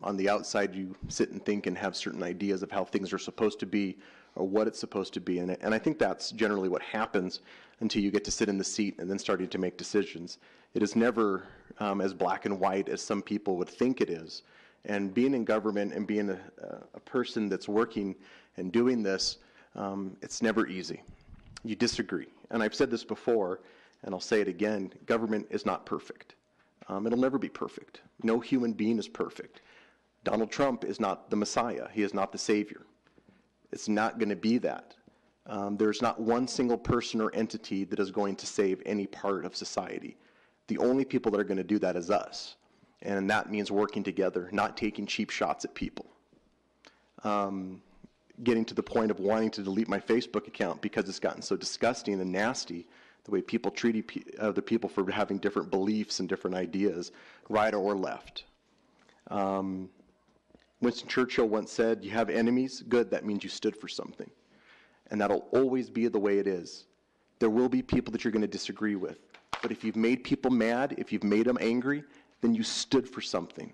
on the outside, you sit and think and have certain ideas of how things are supposed to be or what it's supposed to be. And I think that's generally what happens until you get to sit in the seat and then starting to make decisions. It is never as black and white as some people would think it is. And being in government and being a person that's working and doing this, it's never easy. You disagree. And I've said this before, and I'll say it again, government is not perfect. It'll never be perfect. No human being is perfect. Donald Trump is not the Messiah. He is not the Savior. It's not going to be that. There's not one single person or entity that is going to save any part of society. The only people that are going to do that is us. And that means working together, not taking cheap shots at people. Getting to the point of wanting to delete my Facebook account because it's gotten so disgusting and nasty, the way people treat other people for having different beliefs and different ideas, right or left. Winston Churchill once said, you have enemies, good, that means you stood for something. And that'll always be the way it is. There will be people that you're going to disagree with. But if you've made people mad, if you've made them angry, then you stood for something.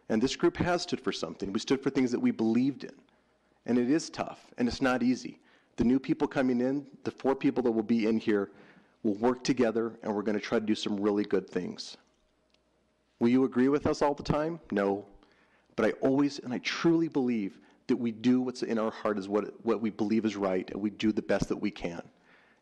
And this group has stood for something. We stood for things that we believed in. And it is tough, and it's not easy. The new people coming in, the 4 people that will be in here, will work together, and we're going to try to do some really good things. Will you agree with us all the time? No. But I always, and I truly believe that we do what's in our heart is what we believe is right, and we do the best that we can.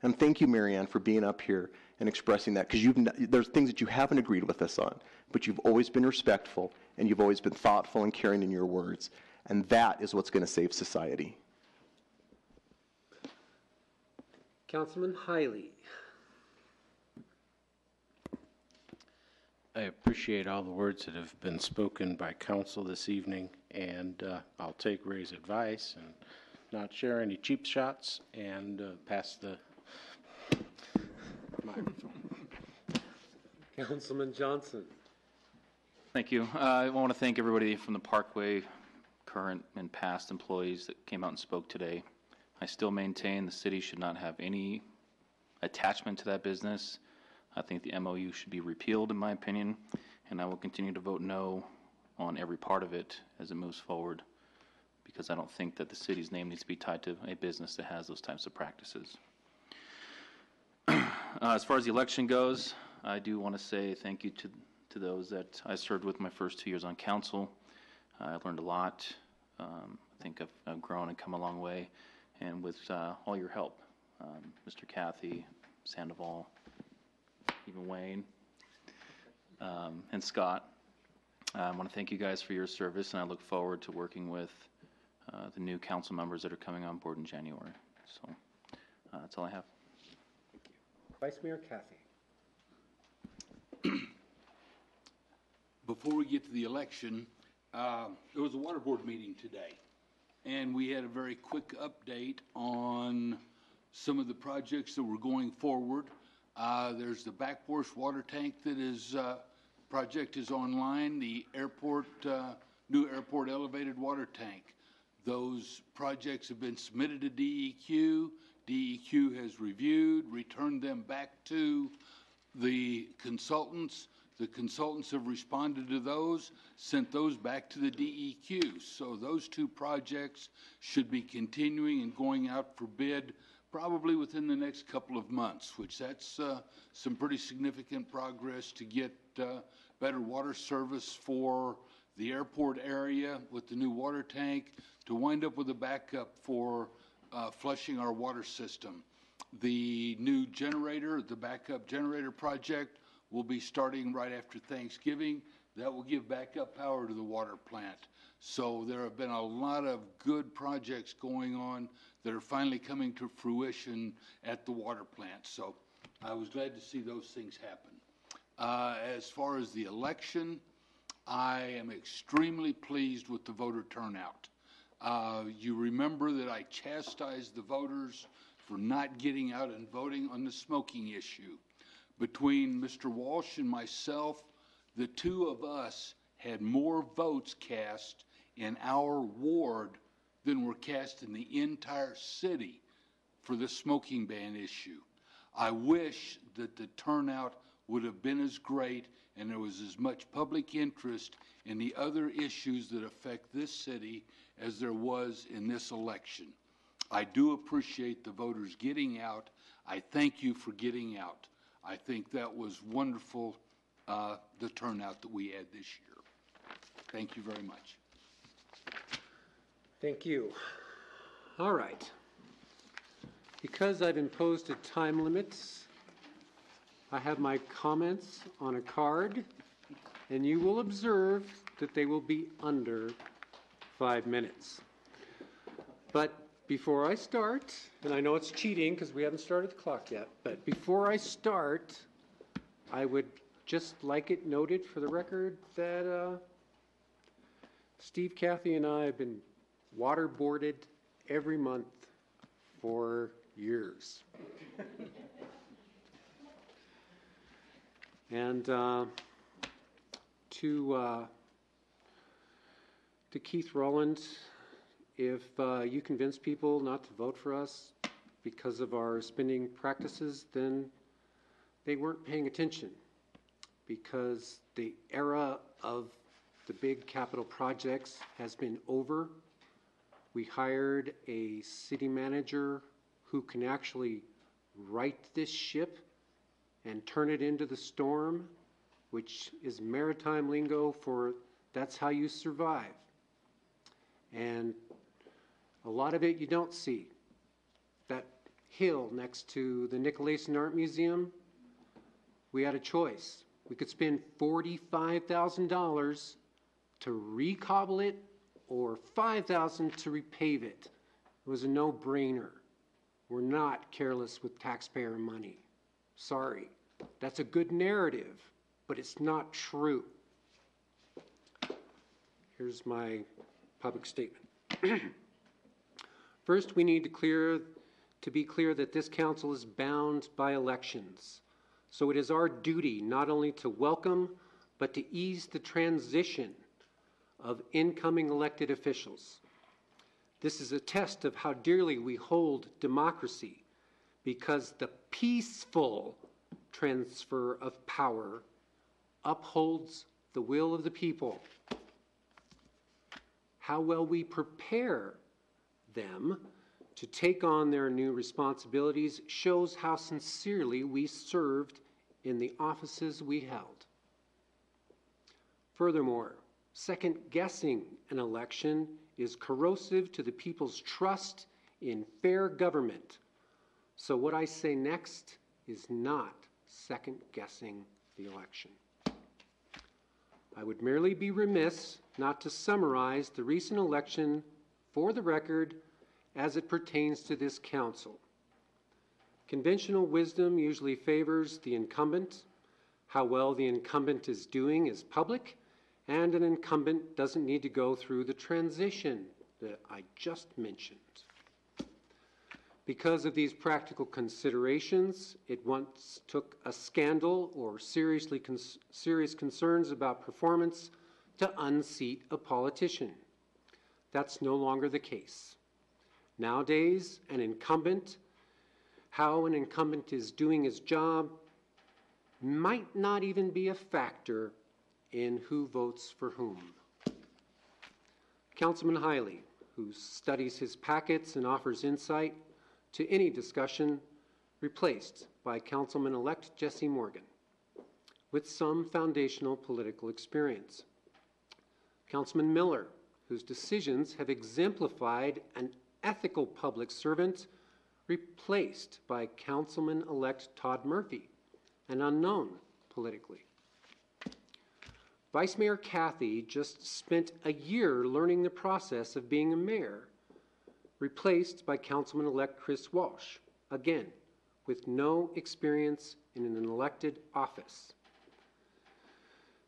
And thank you, Marianne, for being up here and expressing that, because there's things that you haven't agreed with us on, but you've always been respectful, and you've always been thoughtful and caring in your words. And that is what's going to save society. Councilman Hiley. I appreciate all the words that have been spoken by council this evening, and I'll take Ray's advice and not share any cheap shots and pass the microphone. Councilman Johnson. Thank you. I want to thank everybody from the Parkway, current and past employees that came out and spoke today. I still maintain the city should not have any attachment to that business. I think the MOU should be repealed, in my opinion, and I will continue to vote no on every part of it as it moves forward, because I don't think that the city's name needs to be tied to a business that has those types of practices. As far as the election goes, I do want to say thank you to those that I served with my first 2 years on council. I learned a lot. I think I've grown and come a long way, and with all your help, Mr. Cathy, Sandoval, even Wayne, and Scott. I want to thank you guys for your service, and I look forward to working with the new council members that are coming on board in January. So that's all I have. Vice Mayor Cathy. Before we get to the election, there was a water board meeting today, and we had a very quick update on some of the projects that were going forward. There's the back porch water tank that is project is online. The airport, new airport elevated water tank. Those projects have been submitted to DEQ. DEQ has reviewed, returned them back to the consultants. The consultants have responded to those, sent those back to the DEQ. So those 2 projects should be continuing and going out for bid probably within the next couple of months, which that's some pretty significant progress to get better water service for the airport area with the new water tank, to wind up with a backup for flushing our water system. The new generator, the backup generator project, will be starting right after Thanksgiving. That will give backup power to the water plant. So there have been a lot of good projects going on that are finally coming to fruition at the water plant. So I was glad to see those things happen. As far as the election, I am extremely pleased with the voter turnout. You remember that I chastised the voters for not getting out and voting on the smoking issue. Between Mr. Walsh and myself, the two of us had more votes cast in our ward than were cast in the entire city for the smoking ban issue. I wish that the turnout would have been as great and there was as much public interest in the other issues that affect this city as there was in this election. I do appreciate the voters getting out. I thank you for getting out. I think that was wonderful, the turnout that we had this year. Thank you very much. Thank you. All right. Because I've imposed a time limit, I have my comments on a card, and you will observe that they will be under 5 minutes. But before I start, and I know it's cheating because we haven't started the clock yet, but before I start, I would just like it noted for the record that Steve, Kathy, and I have been waterboarded every month for years. And to Keith Rowland, if you convince people not to vote for us because of our spending practices, then they weren't paying attention, because the era of the big capital projects has been over. We hired a city manager who can actually right this ship and turn it into the storm, which is maritime lingo for that's how you survive. And a lot of it you don't see. That hill next to the Nicolason Art Museum, we had a choice. We could spend $45,000 to recobble it or $5,000 to repave it. It was a no-brainer. We're not careless with taxpayer money. Sorry. That's a good narrative, but it's not true. Here's my public statement. First, we need to be clear that this council is bound by elections. So it is our duty not only to welcome, but to ease the transition of incoming elected officials. This is a test of how dearly we hold democracy, because the peaceful transfer of power upholds the will of the people. How well we prepare them to take on their new responsibilities shows how sincerely we served in the offices we held. Furthermore, second-guessing an election is corrosive to the people's trust in fair government. So what I say next is not second-guessing the election. I would merely be remiss not to summarize the recent election for the record as it pertains to this council. Conventional wisdom usually favors the incumbent. How well the incumbent is doing is public, and an incumbent doesn't need to go through the transition that I just mentioned. Because of these practical considerations, it once took a scandal or serious concerns about performance to unseat a politician. That's no longer the case. Nowadays, how an incumbent is doing his job might not even be a factor in who votes for whom. Councilman Hiley, who studies his packets and offers insight, to any discussion, replaced by Councilman-elect Jesse Morgan, with some foundational political experience. Councilman Miller, whose decisions have exemplified an ethical public servant, replaced by Councilman-elect Todd Murphy, an unknown politically. Vice Mayor Kathy just spent a year learning the process of being a mayor, replaced by Councilman-elect Chris Walsh, again, with no experience in an elected office.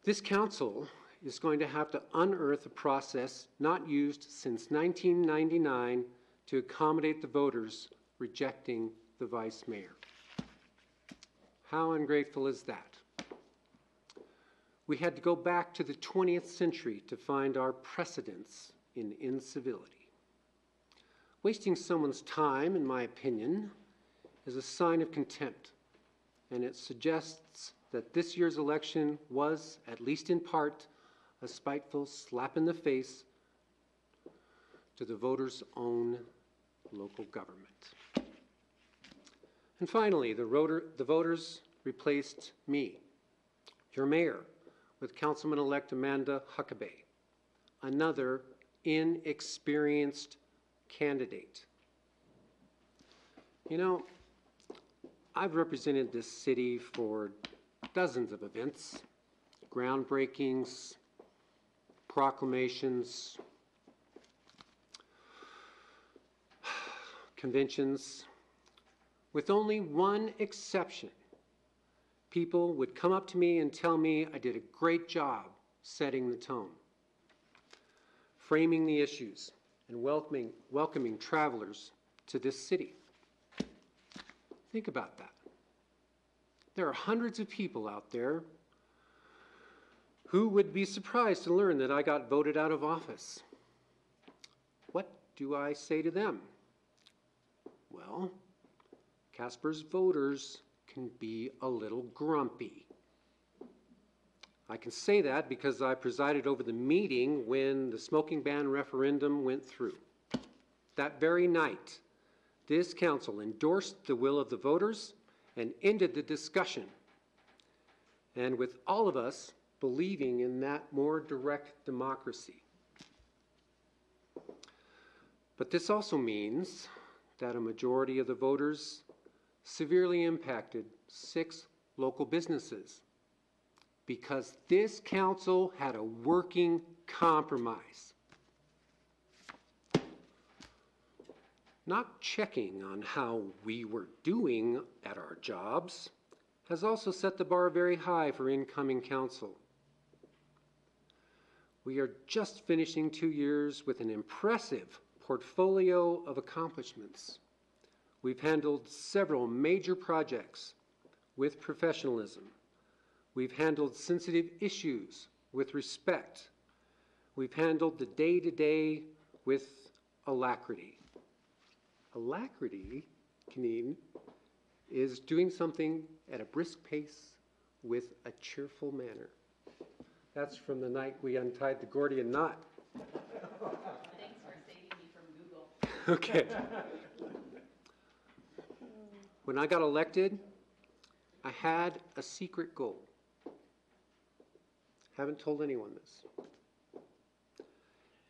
This council is going to have to unearth a process not used since 1999 to accommodate the voters rejecting the vice mayor. How ungrateful is that? We had to go back to the 20th century to find our precedents in incivility. Wasting someone's time, in my opinion, is a sign of contempt, and it suggests that this year's election was, at least in part, a spiteful slap in the face to the voters' own local government. And finally, the voters replaced me, your mayor, with Councilman-elect Amanda Huckabee, another inexperienced candidate. You know, I've represented this city for dozens of events, groundbreakings, proclamations, conventions, with only one exception. People would come up to me and tell me I did a great job setting the tone, framing the issues, and welcoming travelers to this city. Think about that. There are hundreds of people out there who would be surprised to learn that I got voted out of office. What do I say to them? Well, Casper's voters can be a little grumpy. I can say that because I presided over the meeting when the smoking ban referendum went through. That very night, this council endorsed the will of the voters and ended the discussion. And with all of us believing in that more direct democracy. But this also means that a majority of the voters severely impacted 6 local businesses because this council had a working compromise. Not checking on how we were doing at our jobs has also set the bar very high for incoming council. We are just finishing 2 years with an impressive portfolio of accomplishments. We've handled several major projects with professionalism. We've handled sensitive issues with respect. We've handled the day-to-day with alacrity. Alacrity, Kaneen, is doing something at a brisk pace with a cheerful manner. That's from the night we untied the Gordian knot. Thanks for saving me from Google. Okay. When I got elected, I had a secret goal. Haven't told anyone this.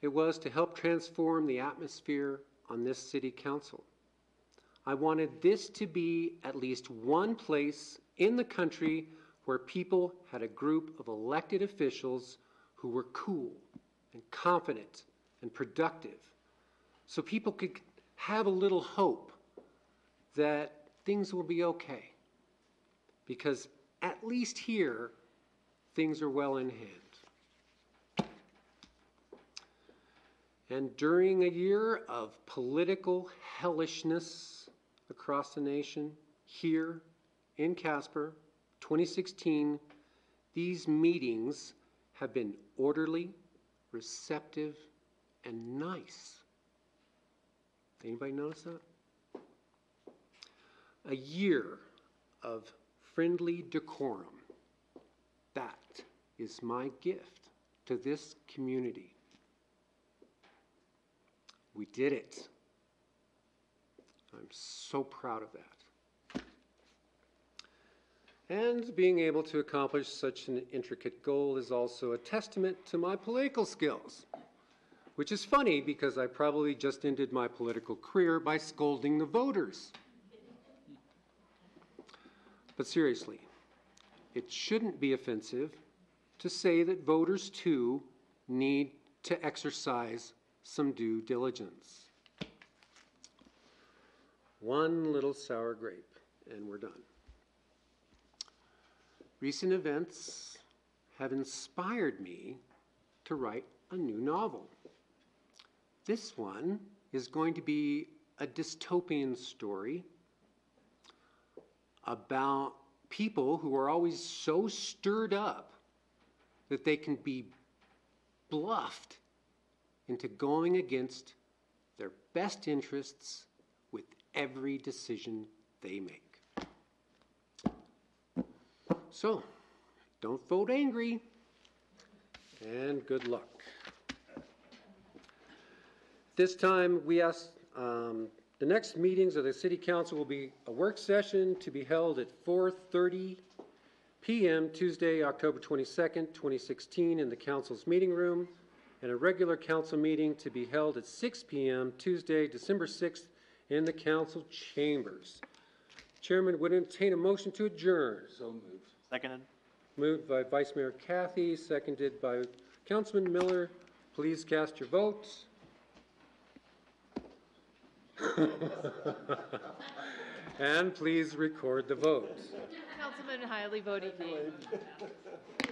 It was to help transform the atmosphere on this city council. I wanted this to be at least one place in the country where people had a group of elected officials who were cool and confident and productive, so people could have a little hope that things will be okay. Because at least here, things are well in hand. And during a year of political hellishness across the nation, here in Casper, 2016, these meetings have been orderly, receptive, and nice. Anybody notice that? A year of friendly decorum. That is my gift to this community. We did it. I'm so proud of that. And being able to accomplish such an intricate goal is also a testament to my political skills, which is funny because I probably just ended my political career by scolding the voters. But seriously, it shouldn't be offensive to say that voters too need to exercise some due diligence. One little sour grape, and we're done. Recent events have inspired me to write a new novel. This one is going to be a dystopian story about people who are always so stirred up that they can be bluffed into going against their best interests with every decision they make. So, don't vote angry, and good luck. This time, we ask, the next meetings of the City Council will be a work session to be held at 4:30 p.m. Tuesday, October 22nd, 2016 in the Council's meeting room, and a regular Council meeting to be held at 6 p.m. Tuesday, December 6th in the Council chambers. Chairman would entertain a motion to adjourn. So moved. Seconded. Moved by Vice Mayor Cathy, seconded by Councilman Miller. Please cast your votes. And please record the vote. Councilman Hiley voting nay.